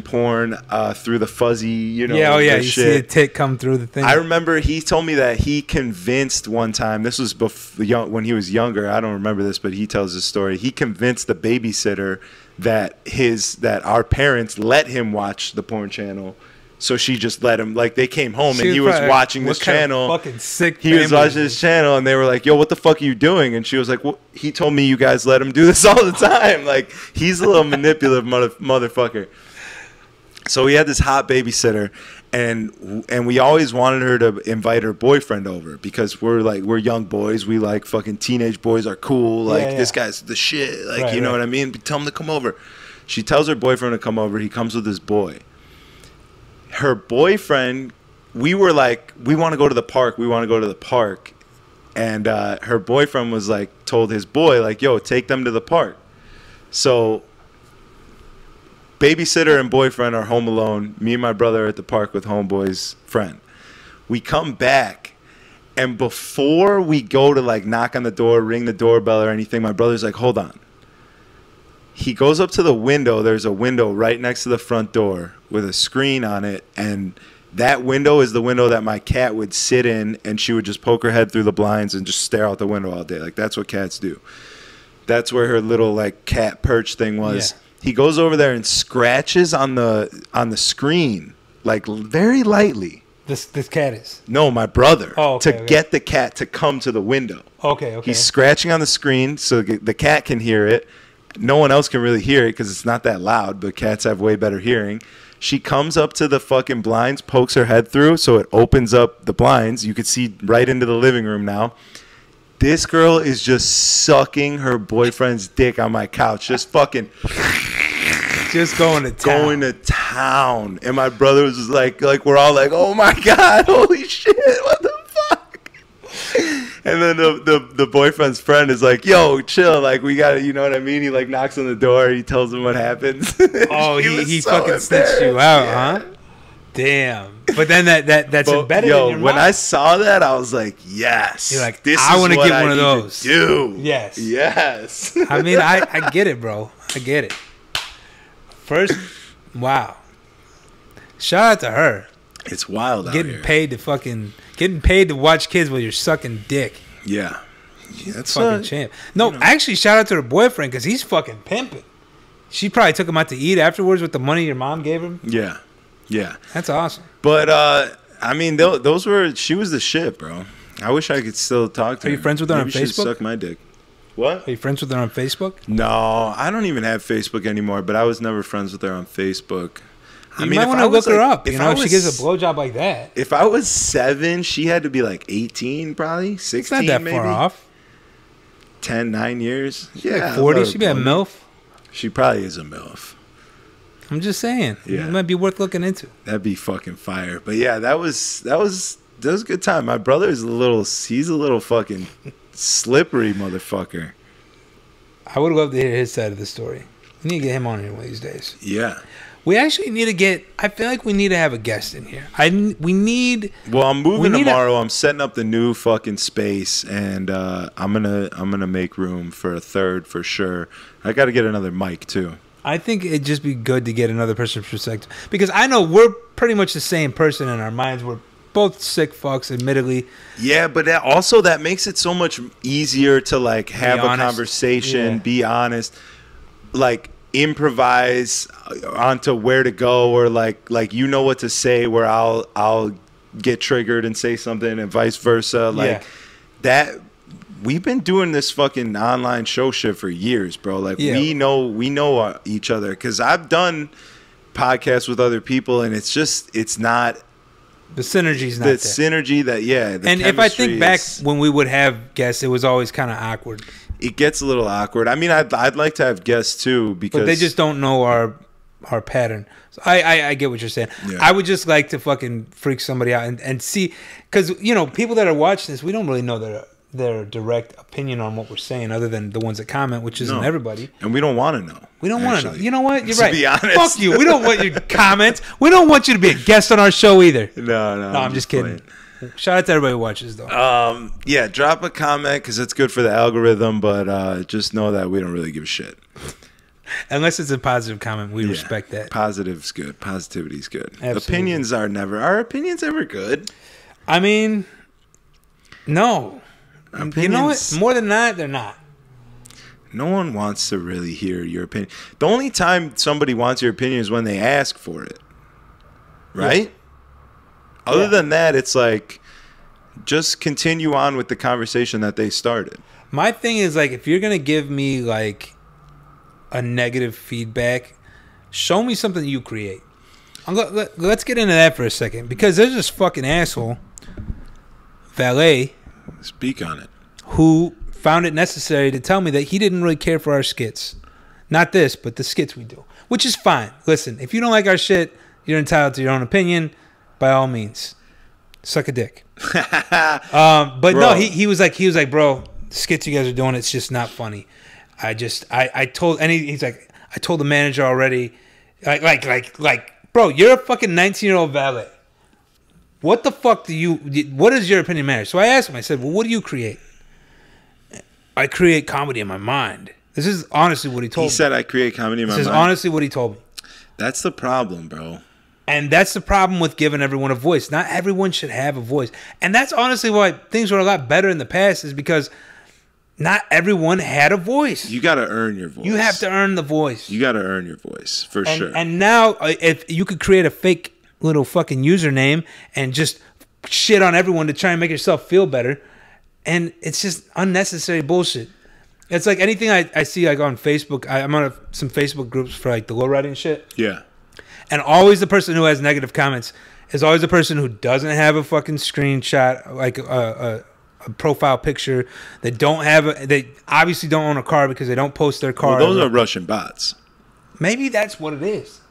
porn through the fuzzy, you know. Yeah, you see a tit come through the thing. I remember he told me that he convinced one time, this was when he was younger, I don't remember this, but he tells this story. He convinced the babysitter that our parents let him watch the porn channel. So she just let him, like, they came home and he was watching this channel. Fucking sick. He was watching this channel and they were like, "Yo, what the fuck are you doing?" And she was like, "Well, he told me you guys let him do this all the time." Like, he's a little manipulative motherfucker. So we had this hot babysitter, and we always wanted her to invite her boyfriend over because we're young boys. We like fucking teenage boys are cool. Like this guy's the shit. Like you know what I mean? Tell him to come over. She tells her boyfriend to come over. He comes with his boy. Her boyfriend, we were like, we want to go to the park. We want to go to the park. And her boyfriend was like, told his boy like, yo, take them to the park. So babysitter and boyfriend are home alone. Me and my brother are at the park with homeboy's friend. We come back, and before we go to like knock on the door, ring the doorbell or anything, my brother's like, hold on. He goes up to the window. There's a window right next to the front door with a screen on it, and that window is the window that my cat would sit in, and she would just poke her head through the blinds and just stare out the window all day. Like that's what cats do. That's where her little like cat perch thing was. Yeah. He goes over there and scratches on the screen, like very lightly. This cat is? No, my brother. Oh, okay, to get the cat to come to the window. Okay. He's scratching on the screen so the cat can hear it. No one else can really hear it because it's not that loud, but cats have way better hearing. She comes up to the fucking blinds, pokes her head through, so it opens up the blinds. You could see right into the living room now. This girl is just sucking her boyfriend's dick on my couch. Just fucking... Just going to town. Going to town. And my brother was just like we're all like, oh my God, holy shit, what the fuck? And then the boyfriend's friend is like, yo, chill, like we gotta, you know what I mean? He like knocks on the door, he tells him what happens. Oh, he so fucking snitched you out, huh? Damn. But then that's embedded in your mind. When I saw that, I was like, yes. You're like, I want to get one of those. Do. Yes. I mean, I get it, bro. I get it. First, wow. Shout out to her. It's wild out here. Getting paid to watch kids while you're sucking dick. Yeah. That's fucking champ. No, actually, shout out to her boyfriend because he's fucking pimping. She probably took him out to eat afterwards with the money your mom gave him. Yeah. That's awesome. But, I mean, she was the shit, bro. I wish I could still talk to her. Are you friends with her on Facebook? Suck my dick. What? Are you friends with her on Facebook? No, I don't even have Facebook anymore, but I was never friends with her on Facebook. You might want to look her up. If she gives a blowjob like that. If I was 7, she had to be like 18, probably 16. It's not that maybe. Far off. 9 years. Yeah, like 40. She'd be a MILF. She probably is a MILF. I'm just saying. Yeah. It might be worth looking into. That'd be fucking fire. But yeah, that was a good time. My brother's he's a little fucking slippery motherfucker. I would love to hear his side of the story. We need to get him on here one of these days. Yeah. We actually need to get... I feel like we need to have a guest in here. Well, I'm moving tomorrow. I'm setting up the new fucking space, and I'm gonna make room for a third for sure. I got to get another mic too. I think it'd just be good to get another person's perspective because I know we're pretty much the same person in our minds. We're both sick fucks, admittedly. Yeah, but that makes it so much easier to like have a conversation, be honest, like improvise onto where to go, or like you know what to say, where I'll get triggered and say something, and vice versa. Like that. We've been doing this fucking online show shit for years, bro. Like we know each other because I've done podcasts with other people, and it's not. The synergy's not the synergy that and if I think back when we would have guests, it was always kind of awkward. It gets a little awkward. I mean, I'd like to have guests too because they just don't know our pattern. So I get what you're saying. Yeah. I would just like to fucking freak somebody out and see, because people that are watching this, we don't really know their direct opinion on what we're saying, other than the ones that comment, which isn't everybody. And we don't want to know. We don't want to know. You know what? You're right. To be honest. Fuck you. We don't want your comments. We don't want you to be a guest on our show either. No, I'm just kidding. Shout out to everybody who watches, though. Yeah, drop a comment because it's good for the algorithm, but just know that we don't really give a shit. Unless it's a positive comment, we respect that. Positive's good. Positivity's good. Absolutely. Opinions are never. Are opinions ever good? I mean, no. Opinions, you know what? More than that, they're not. No one wants to really hear your opinion. The only time somebody wants your opinion is when they ask for it. Right? Yeah. Other than that, it's like, just continue on with the conversation that they started. My thing is, like, if you're going to give me, like, a negative feedback, show me something you create. Let's get into that for a second, because there's this fucking asshole, Valet. Speak on it. Who found it necessary to tell me that he didn't really care for our skits. Not this, but the skits we do, which is fine. Listen, if you don't like our shit, you're entitled to your own opinion. By all means, suck a dick. But bro. No, he was like, bro, the skits you guys are doing, it's just not funny. I told the manager already, like, bro, you're a fucking 19-year-old valet. What the fuck what does your opinion matter? So I asked him, I said, well, what do you create? I create comedy in my mind. This is honestly what he told me. He said I create comedy in my mind? This is honestly what he told me. That's the problem, bro. And that's the problem with giving everyone a voice. Not everyone should have a voice. And that's honestly why things were a lot better in the past, is because not everyone had a voice. You got to earn your voice. You have to earn the voice. You got to earn your voice, for sure. And now, if you could create a fake little fucking username and just shit on everyone to try and make yourself feel better, and it's just unnecessary bullshit. It's like anything I see like on Facebook. I'm on some Facebook groups for like the low riding shit. Yeah. And always the person who has negative comments is always the person who doesn't have a fucking screenshot, like a profile picture. They obviously don't own a car because they don't post their car. Well, those are Russian bots. Maybe that's what it is.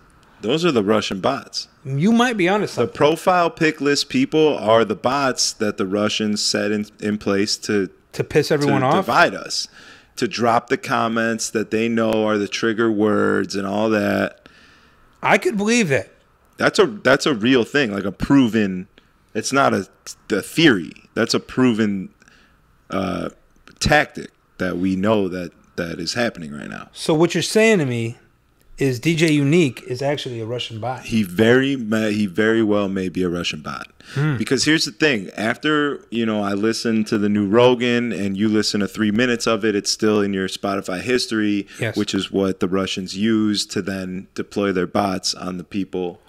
Those are the Russian bots. You might be honest. The profile pic list people are the bots that the Russians set in place to piss everyone off, divide us, to drop the comments that they know are the trigger words and all that. I could believe that. That's a real thing, like a proven. It's not the theory. That's a proven tactic that we know that is happening right now. So what you're saying to me is DJ Unique is actually a Russian bot. He very well may be a Russian bot. Because here's the thing. After, I listened to the new Rogan and you listen to 3 minutes of it, it's still in your Spotify history, yes, which is what the Russians use to then deploy their bots on the people.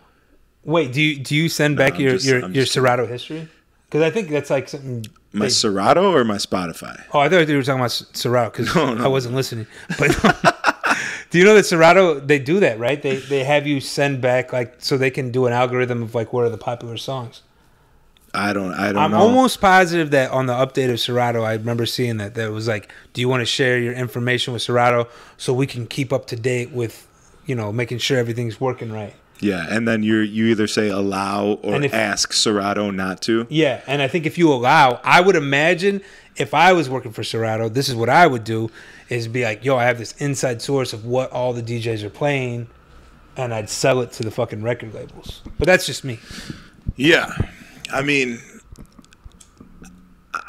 Wait, do you send back your Serato history? Because I think that's like something. My Serato or my Spotify? Oh, I thought you were talking about Serato because I wasn't listening. But do you know that Serato, they do that, right? They have you send back, like, so they can do an algorithm of like what are the popular songs. I don't know. I'm almost positive that on the update of Serato, I remember seeing that it was like, do you want to share your information with Serato so we can keep up to date with, making sure everything's working right. Yeah, and then you either say allow or ask Serato not to. Yeah, and I think if you allow, I would imagine if I was working for Serato, this is what I would do, is be like, yo, I have this inside source of what all the DJs are playing, and I'd sell it to the fucking record labels. But that's just me. Yeah. I mean,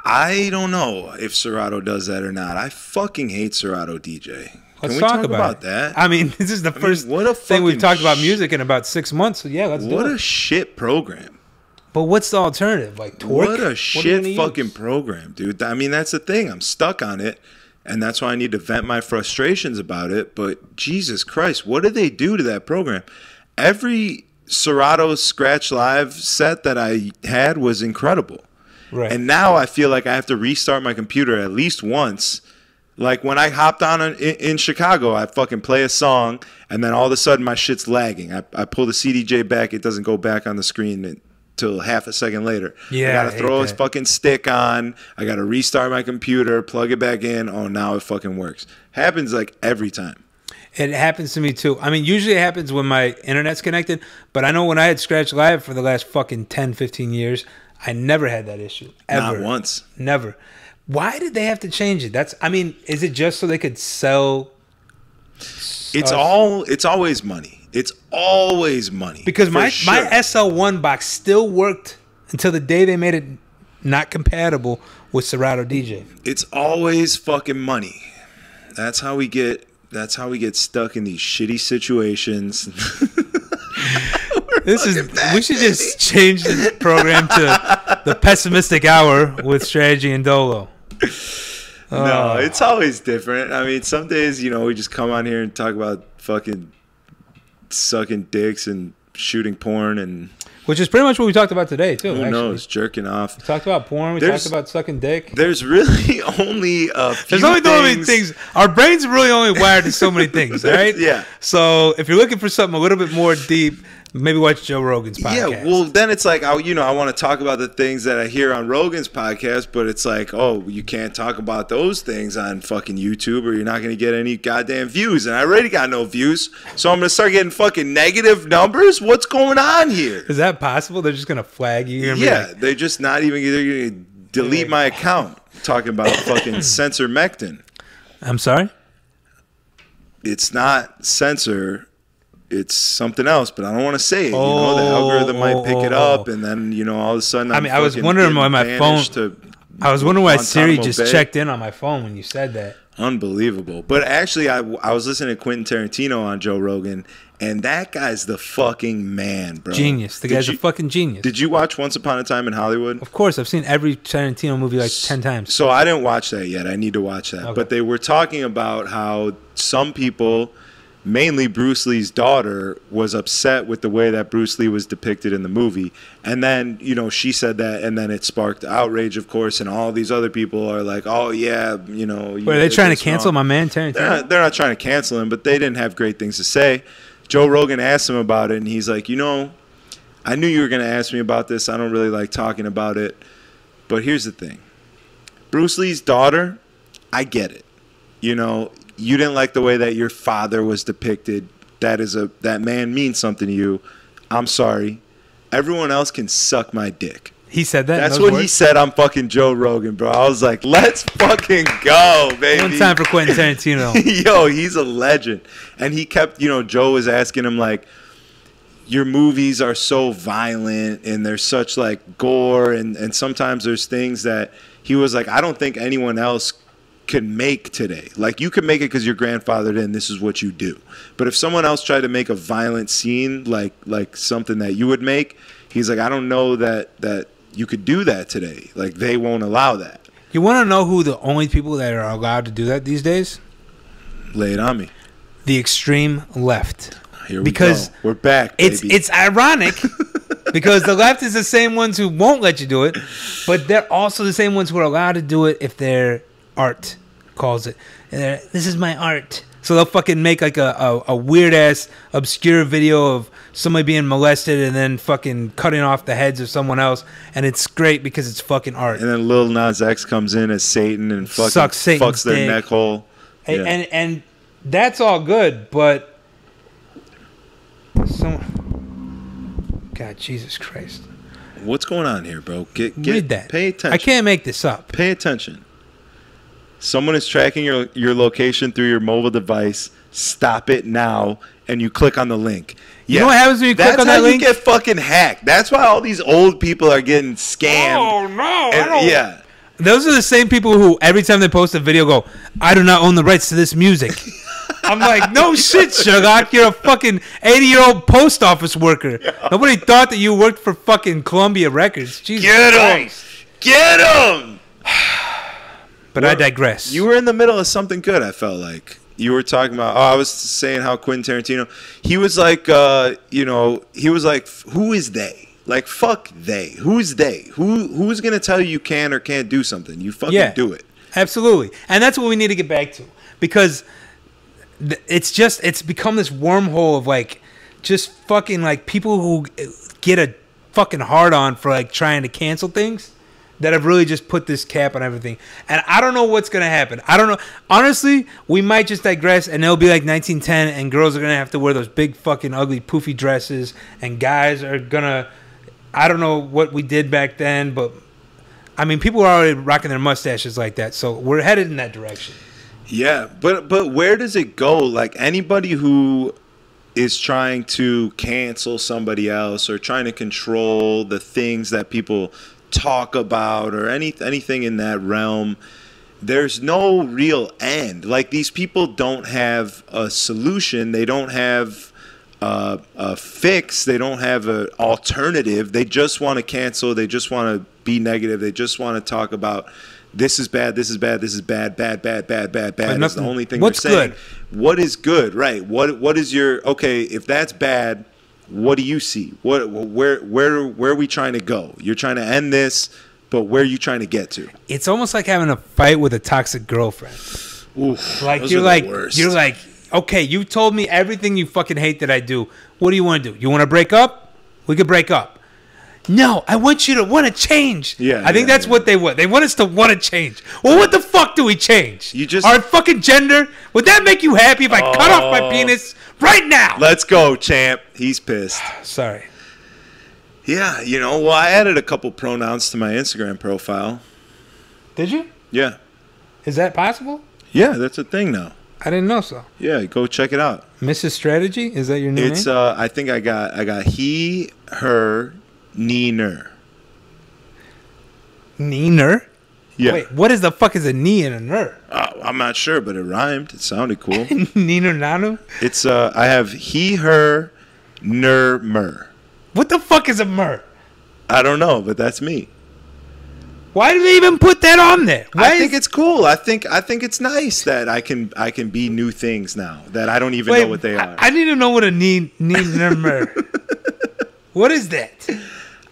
I don't know if Serato does that or not. I fucking hate Serato DJ. Let's talk about that. I mean, this is the first thing we've talked about music in about 6 months. So yeah, let's do it. What a shit program. But what's the alternative? Like Torque? What a shit fucking program, dude. I mean, that's the thing. I'm stuck on it, and that's why I need to vent my frustrations about it. But Jesus Christ, what did they do to that program? Every Serato Scratch Live set that I had was incredible. Right. And now I feel like I have to restart my computer at least once. Like when I hopped on in Chicago, I fucking play a song, and then all of a sudden my shit's lagging. I pull the CDJ back, it doesn't go back on the screen until half a second later. Yeah, I gotta throw his fucking stick on. I gotta restart my computer, plug it back in. Oh, now it fucking works. Happens like every time. It happens to me too. I mean, usually it happens when my internet's connected, but I know when I had Scratch Live for the last fucking 10, 15 years, I never had that issue. Ever. Not once. Never. Why did they have to change it? I mean, is it just so they could sell? It's always money. It's always money. Because my SL1 box still worked until the day they made it not compatible with Serato DJ. It's always fucking money. That's how we get stuck in these shitty situations. We should just change this program to the pessimistic hour with Strategy and Dolo. No, it's always different. I mean, some days, we just come on here and talk about fucking sucking dicks and shooting porn, and which is pretty much what we talked about today too. Who knows? Jerking off. We talked about porn. We talked about sucking dick. There's really only a few things. Our brains are really only wired to so many things, all right? Yeah. So if you're looking for something a little bit more deep, Maybe watch Joe Rogan's podcast. Yeah, well, then it's like, I want to talk about the things that I hear on Rogan's podcast, but it's like, oh, you can't talk about those things on fucking YouTube or you're not going to get any goddamn views. And I already got no views, so I'm going to start getting fucking negative numbers? What's going on here? Is that possible? They're just going to flag you? Yeah, they're just not even going to delete my account talking about fucking censor mectin. I'm sorry? It's not censor. It's something else, but I don't want to say it. The algorithm might pick it up, and then all of a sudden. I was wondering why my phone. I was wondering why Siri just checked in on my phone when you said that. Unbelievable. But actually, I was listening to Quentin Tarantino on Joe Rogan, and that guy's the fucking man, bro. Genius. The guy's a fucking genius. Did you watch Once Upon a Time in Hollywood? Of course, I've seen every Tarantino movie like 10 times. So I didn't watch that yet. I need to watch that. Okay. But they were talking about how some people, mainly Bruce Lee's daughter, was upset with the way that Bruce Lee was depicted in the movie. And then, she said that, and then it sparked outrage, of course, and all these other people are like, oh, yeah, Wait, are they trying to cancel my man, Tarantino? They're not trying to cancel him, but they didn't have great things to say. Joe Rogan asked him about it, and he's like, I knew you were going to ask me about this. I don't really like talking about it. But here's the thing. Bruce Lee's daughter, I get it. You didn't like the way that your father was depicted. That man means something to you. I'm sorry. Everyone else can suck my dick. He said that? That's what he said on fucking Joe Rogan, bro. I was like, let's fucking go, baby. One time for Quentin Tarantino. Yo, he's a legend. And he kept, Joe was asking him, like, your movies are so violent and there's such, like, gore. And sometimes there's things that he was like, I don't think anyone else can make today. Like, you could make it because your grandfather did, and this is what you do. But if someone else tried to make a violent scene like something that you would make, he's like, I don't know that you could do that today. Like, they won't allow that. You want to know who the only people that are allowed to do that these days? Lay it on me. The extreme left. Here we go. We're back, baby. It's ironic because the left is the same ones who won't let you do it, but they're also the same ones who are allowed to do it if their art calls it. This is my art. So they'll fucking make like a weird-ass, obscure video of somebody being molested and then fucking cutting off the heads of someone else. And it's great because it's fucking art. And then Lil Nas X comes in as Satan and fucking fucks their neck hole. Yeah. And that's all good, but... God, Jesus Christ. What's going on here, bro? Read that. Pay attention. I can't make this up. Pay attention. Someone is tracking your location through your mobile device. Stop it now, and you click on the link. You know what happens when you click on that link? That's how you get fucking hacked. That's why all these old people are getting scammed. Oh, no. I don't. Yeah. Those are the same people who, every time they post a video, go, I do not own the rights to this music. I'm like, no shit, Sherlock. You're a fucking 80-year-old post office worker. Yeah. Nobody thought that you worked for fucking Columbia Records. Jesus Christ. Get him! But I digress. You were in the middle of something good, I felt like. You were talking about, I was saying how Quentin Tarantino, he was like, he was like, who is they? Like, fuck they. Who's they? Who's going to tell you can or can't do something? You fucking do it. Absolutely. And that's what we need to get back to. Because it's become this wormhole of, like, just fucking, like, people who get a fucking hard on for, like, trying to cancel things that have really just put this cap on everything. And I don't know what's going to happen. I don't know. Honestly, we might just digress and it'll be like 1910 and girls are going to have to wear those big fucking ugly poofy dresses and guys are going to... I don't know what we did back then, but I mean, people are already rocking their mustaches like that, so we're headed in that direction. Yeah, but where does it go? Like, anybody who is trying to cancel somebody else or trying to control the things that people talk about or anything in that realm, there's no real end. Like, these people don't have a solution. They don't have a fix. They don't have an alternative. They just want to cancel. They just want to be negative. They just want to talk about this is bad, this is bad, this is bad, bad, bad, bad, bad, bad. That's the only thing they're saying. Good? What is good? Right. What is your, okay, if that's bad, what do you see? Where are we trying to go? You're trying to end this, but where are you trying to get to? It's almost like having a fight with a toxic girlfriend. Oof, like you're like, okay, you told me everything you fucking hate that I do. What do you want to do? You want to break up? We could break up. No, I want you to want to change. Yeah, I think that's what they want. They want us to want to change. Well, what the fuck do we change? Our fucking gender? Would that make you happy if I cut off my penis right now? Let's go, champ. He's pissed. Sorry. Yeah, well, I added a couple pronouns to my Instagram profile. Did you? Yeah. Is that possible? Yeah, that's a thing now. I didn't know so. Yeah, go check it out. Mrs. Strategy? Is that your new name? I think I got he, her, neener. Neener? Yeah. Wait, what is the fuck is a knee and a ner? I'm not sure, but it rhymed. It sounded cool. Neener nanu? It's I have he, her, ner, mer. What the fuck is a mer? I don't know, but that's me. Why do they even put that on there? I think it's cool. I think it's nice that I can be new things now that I don't even know what they are. I need to know what a mer. What is that?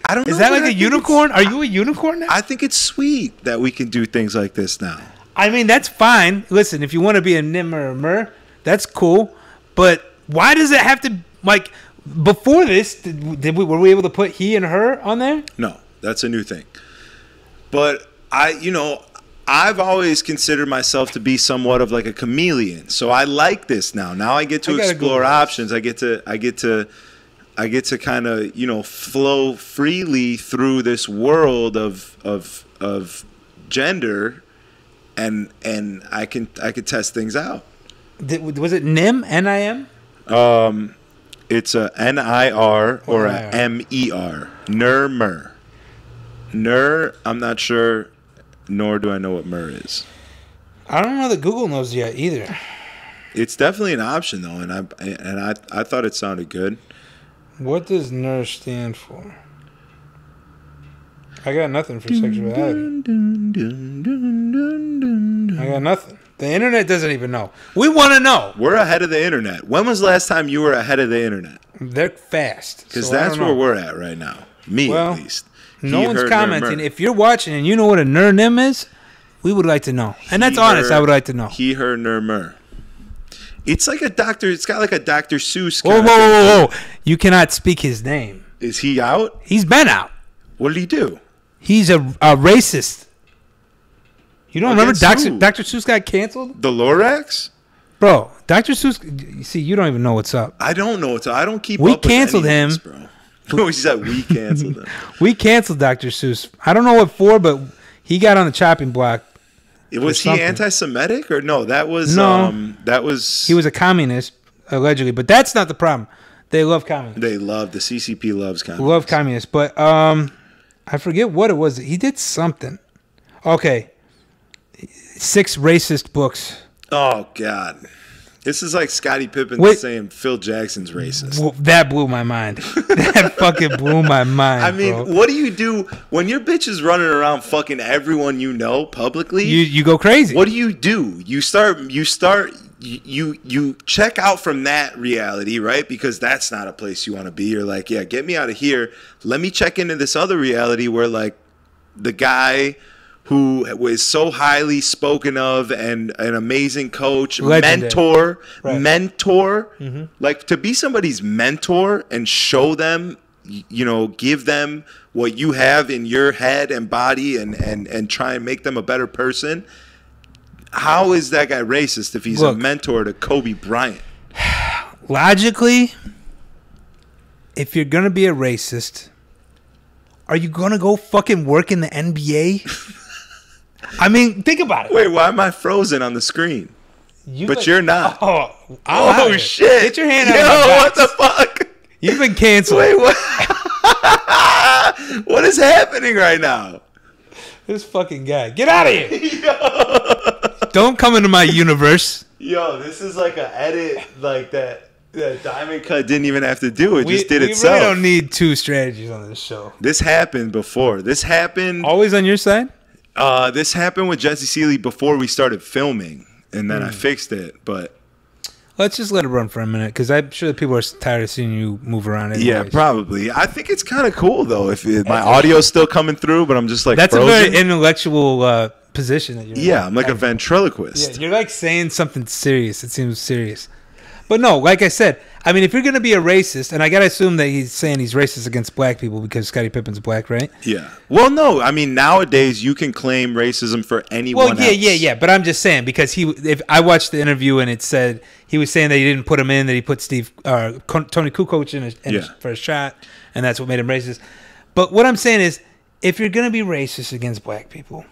I don't know. Is that like a unicorn? Are you a unicorn now? I think it's sweet that we can do things like this now. I mean, that's fine. Listen, if you want to be a nim or a mer, that's cool. But why does it have to, like, before this, were we able to put he and her on there? No, that's a new thing. But I've always considered myself to be somewhat of like a chameleon. So I like this now. Now I get to explore options. I get to kind of, flow freely through this world of gender, and I could test things out. Was it NIM? N-I-M? It's a N-I-R or a M-E-R. Ner-mer. Ner, I'm not sure, nor do I know what mer is. I don't know that Google knows yet either. It's definitely an option though, and I thought it sounded good. What does ner stand for? I got nothing for sexuality. I got nothing. The internet doesn't even know. We want to know. We're ahead of the internet. When was the last time you were ahead of the internet? They're fast. Because that's where we're at right now. Me, at least. No one's commenting. If you're watching and you know what a ner-nim is, we would like to know. And that's honest. I would like to know. He, her, ner-mer. It's like a doctor. It's got like a Dr. Seuss kind of thing. Whoa. You cannot speak his name. Is he out? He's been out. What did he do? He's a racist. You don't remember Dr. Seuss got canceled? The Lorax? Bro, Dr. Seuss, you see, you don't even know what's up. I don't know what's up. I don't keep we up canceled with him. This, bro. No, he said we canceled him. We canceled Dr. Seuss. I don't know what for, but he got on the chopping block. Was he anti-Semitic or no? That was he was a communist allegedly, but that's not the problem. They love communists. They love the CCP loves communists. Love communists, but I forget what it was. He did something. Okay, 6 racist books. Oh God. This is like Scottie Pippen saying Phil Jackson's racist. Well, that blew my mind. That fucking blew my mind. I mean, bro. What do you do when your bitch is running around fucking everyone you know publicly? You go crazy. What do? You check out from that reality, right? Because that's not a place you want to be. You're like, yeah, get me out of here. Let me check into this other reality where like the guy who was so highly spoken of and an amazing coach, mentor, Mm-hmm. like to be somebody's mentor and show them, give them what you have in your head and body and try and make them a better person. How is that guy racist if he's a mentor to Kobe Bryant? Logically, if you're going to be a racist, are you going to go fucking work in the NBA? I mean, think about it. Wait, why am I frozen on the screen? You're not. Oh shit. Get your hand out of my box. What the fuck? You've been canceled. Wait, what? What is happening right now? This fucking guy. Get out of here. Don't come into my universe. Yo, this is like an edit like that. The Diamond Cut didn't even have to do it. Just did itself. We really don't need 2 strategies on this show. This happened before. This happened. Always on your side? This happened with Jesse Seeley before we started filming, and then I fixed it. But let's just let it run for a minute, because I'm sure that people are tired of seeing you move around. Anyways. Yeah, probably. I think it's kind of cool though. If my audio's still coming through, but I'm just like that's frozen. A very intellectual position that you're. Yeah, I'm like a ventriloquist. Yeah, you're like saying something serious. It seems serious. But no, like I said, I mean, if you're going to be a racist, and I got to assume that he's saying he's racist against black people because Scottie Pippen's black, right? Yeah. Well, no. I mean, nowadays you can claim racism for anyone else. Yeah. But I'm just saying because if I watched the interview and it said he was saying that he didn't put him in, that he put Tony Kukoc in for a shot, and that's what made him racist. But what I'm saying is, if you're going to be racist against black people,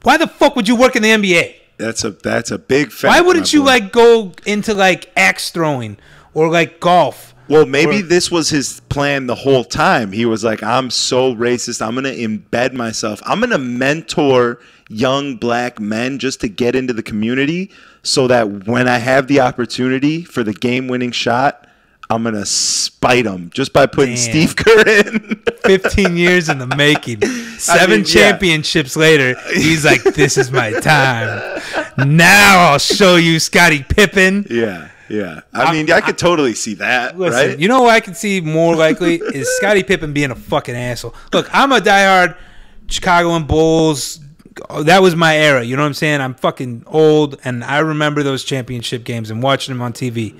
why the fuck would you work in the NBA? That's a big fact. Why wouldn't you like go into like axe throwing or like golf? Well, maybe this was his plan the whole time. He was like, I'm so racist. I'm going to embed myself. I'm going to mentor young black men just to get into the community so that when I have the opportunity for the game-winning shot, I'm going to spite them just by putting Steve Kerr in. 15 years in the making. 7 championships later, he's like, this is my time. Now I'll show you Scottie Pippen. Yeah. I mean, I could totally see that, listen, right? You know what I can see more likely is Scottie Pippen being a fucking asshole. Look, I'm a diehard Chicago Bulls. That was my era. You know what I'm saying? I'm fucking old, and I remember those championship games and watching them on TV.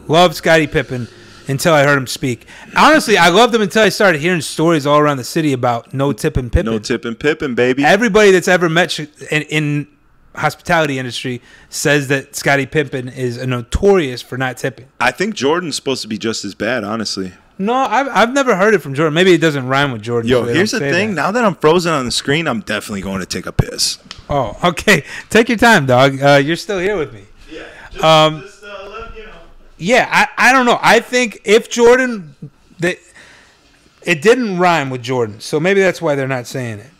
Loved Scottie Pippen until I heard him speak. Honestly, I loved him until I started hearing stories all around the city about no tipping Pippen. No tipping Pippen, baby. Everybody that's ever met in hospitality industry says that Scottie Pippen is notorious for not tipping. I think Jordan's supposed to be just as bad, honestly. No, I've never heard it from Jordan. Maybe it doesn't rhyme with Jordan. Yo, here's the thing. Now that I'm frozen on the screen, I'm definitely going to take a piss. Oh, okay. Take your time, dog. You're still here with me. Yeah. Yeah, I don't know. I think if Jordan, it didn't rhyme with Jordan, so maybe that's why they're not saying it.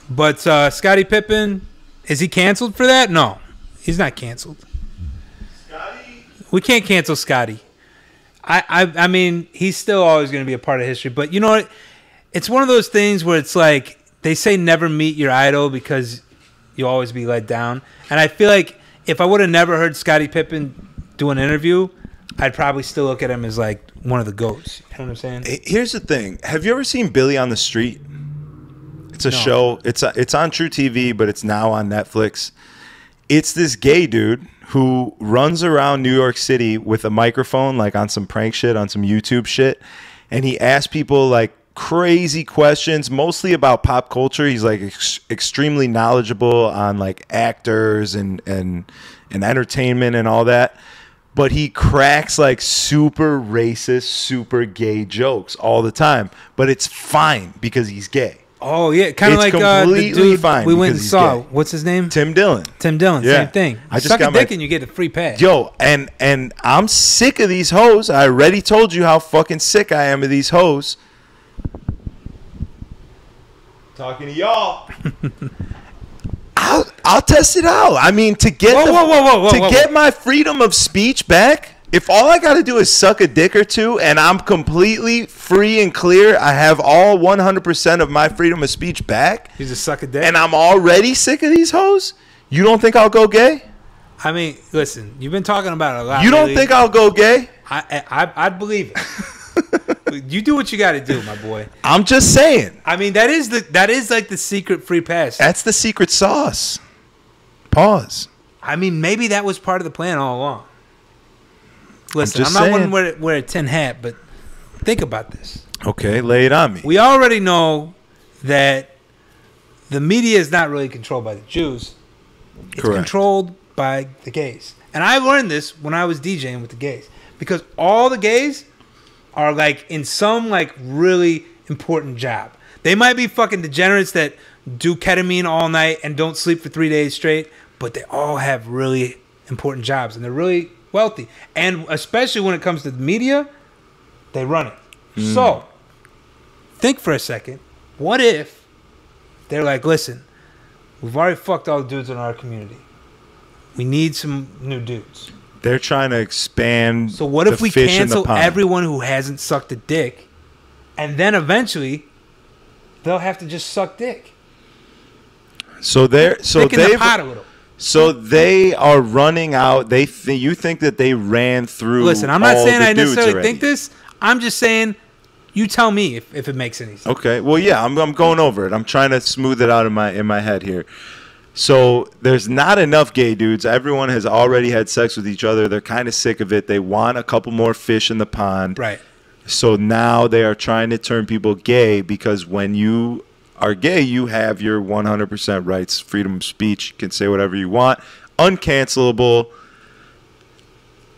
But Scottie Pippen, is he canceled for that? No, he's not canceled. We can't cancel Scottie. I mean, he's still always going to be a part of history. But you know what? It's one of those things where it's like they say never meet your idol because you'll always be let down. And I feel like if I would have never heard Scottie Pippen do an interview, I'd probably still look at him as like one of the GOATs. You know what I'm saying? Here's the thing. Have you ever seen Billy on the Street? It's a show. It's on True TV, but it's now on Netflix. It's this gay dude who runs around New York City with a microphone, like on some prank shit, on some YouTube shit, and he asks people like crazy questions, mostly about pop culture. He's like extremely knowledgeable on like actors and entertainment and all that. But he cracks like super racist, super gay jokes all the time. But it's fine because he's gay. Oh yeah, kind of like the dude fine we went and saw. Gay. What's his name? Tim Dillon. Tim Dillon. Yeah. Same thing. I just suck got a dick and you get a free pass. Yo, and I'm sick of these hoes. I already told you how fucking sick I am of these hoes. Talking to y'all. I'll test it out. I mean, to get get my freedom of speech back, if all I got to do is suck a dick or two and I'm completely free and clear, I have all 100% of my freedom of speech back. You just suck a dick. And I'm already sick of these hoes. You don't think I'll go gay? I mean, listen, you've been talking about it a lot. You don't think I'll go gay? I'd believe it. You do what you got to do, my boy. I'm just saying. I mean, that is like the secret free pass. That's the secret sauce. Pause. I mean, maybe that was part of the plan all along. Listen, I'm not one to wear a tin hat, but think about this. Okay, lay it on me. We already know that the media is not really controlled by the Jews. It's controlled by the gays. And I learned this when I was DJing with the gays. Because all the gays are like in some like really important job. They might be fucking degenerates that do ketamine all night and don't sleep for 3 days straight, but they all have really important jobs and they're really wealthy. And especially when it comes to the media, they run it. So think for a second. What if they're like, listen, we've already fucked all the dudes in our community. We need some new dudes. They're trying to expand. So what if we cancel everyone who hasn't sucked a dick, and then eventually they'll have to just suck dick? So they are running out. You think that they ran through? Listen, I'm not saying I necessarily think this. I'm just saying, you tell me if it makes any sense. Okay. Well, yeah, I'm going over it. I'm trying to smooth it out in my head here. So there's not enough gay dudes. Everyone has already had sex with each other. They're kind of sick of it. They want a couple more fish in the pond. Right. So now they are trying to turn people gay because when you are gay, you have your 100% rights, freedom of speech. You can say whatever you want. Uncancelable.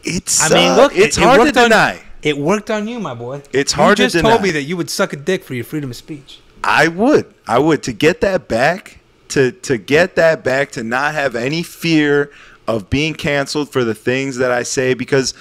It's hard to deny. It worked on you, my boy. It's hard to deny. You just told me that you would suck a dick for your freedom of speech. I would to get that back, to get that back, to not have any fear of being canceled for the things that I say, because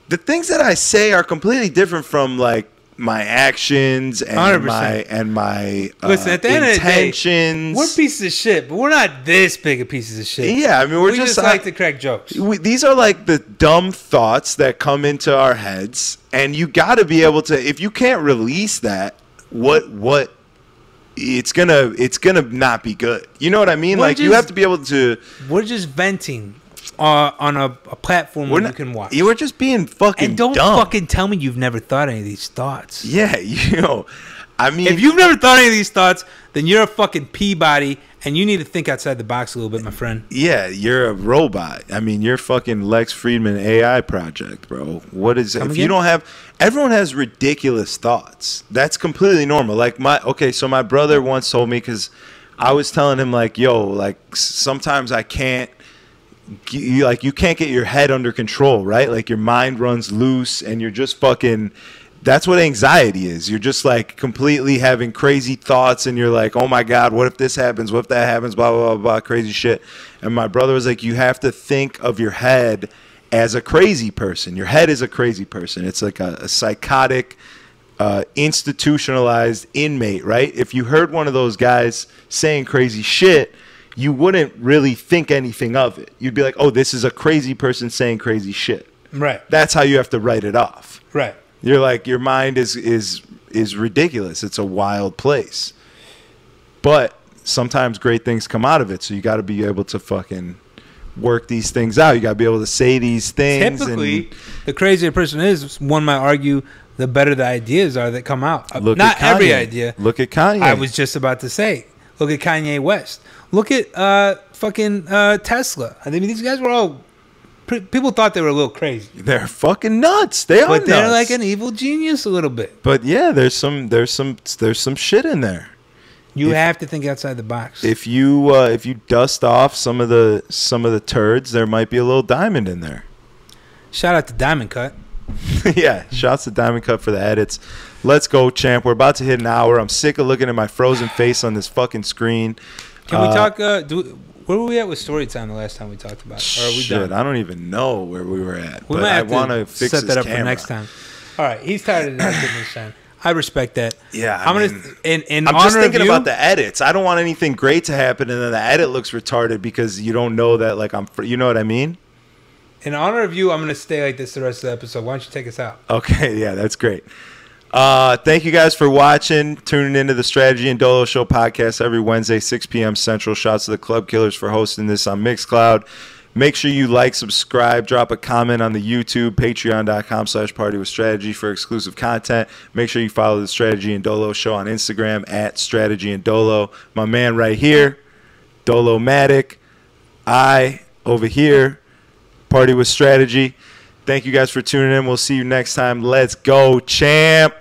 the things that I say are completely different from like my actions and 100%. my Listen, at the end intentions. Of the day, we're pieces of shit, but we're not this big of pieces of shit. Yeah, I mean, we just like to crack jokes. These are like the dumb thoughts that come into our heads, and you got to be able to. If you can't release that, what it's gonna not be good. You know what I mean? You have to be able to. We're just venting on a platform where you can watch. You were just being fucking and don't dumb. fucking tell me you've never thought any of these thoughts. Yeah, I mean, if you've never thought any of these thoughts, then you're a fucking Peabody, and you need to think outside the box a little bit, my friend. Yeah, you're a robot. I mean, you're fucking Lex Friedman AI project, bro. What is it? If you don't have, everyone has ridiculous thoughts. That's completely normal. Like so my brother once told me, because I was telling him like, yo, like sometimes I can't. You can't get your head under control, right? Like your mind runs loose and you're just fucking, that's what anxiety is. You're just like completely having crazy thoughts and you're like, oh my God, what if this happens? What if that happens? Blah, blah, blah, blah, crazy shit. And my brother was like, you have to think of your head as a crazy person. Your head is a crazy person. It's like a psychotic, institutionalized inmate, right? If you heard one of those guys saying crazy shit, you wouldn't really think anything of it. You'd be like, oh, this is a crazy person saying crazy shit. Right. That's how you have to write it off. Right. You're like, your mind is ridiculous. It's a wild place. But sometimes great things come out of it. So you got to be able to fucking work these things out. You got to be able to say these things. Typically, the crazier a person is, one might argue, the better the ideas are that come out. Not every idea. Look at Kanye. I was just about to say, look at Kanye West. Look at fucking Tesla. I mean, these guys were all. People thought they were a little crazy. They're fucking nuts. They are nuts. But they're like an evil genius a little bit. But yeah, there's some shit in there. You have to think outside the box. If you dust off some of the turds, there might be a little diamond in there. Shout out to Diamond Cut. Yeah, shouts to Diamond Cut for the edits. Let's go, champ. We're about to hit an hour. I'm sick of looking at my frozen face on this fucking screen. Can we talk? Where were we at with story time the last time we talked about it? Or are we done? I don't even know where we were at. We but might I have want to fix set that up camera. for next time. All right, he's tired of not getting this time. I respect that. Yeah, I'm just thinking about the edits. I don't want anything great to happen, and then the edit looks retarded because you don't know that. Like you know what I mean? In honor of you, I'm going to stay like this the rest of the episode. Why don't you take us out? Okay, yeah, that's great. Thank you guys for watching, tuning into the Strategy and Dolo Show podcast every Wednesday, 6 p.m. Central. Shouts to the Club Killers for hosting this on Mixcloud. Make sure you like, subscribe, drop a comment on the YouTube, patreon.com/partywithstrategy for exclusive content. Make sure you follow the Strategy and Dolo Show on Instagram @Strategy and Dolo. My man right here, Dolo-matic. I over here, Party with Strategy. Thank you guys for tuning in. We'll see you next time. Let's go, champ.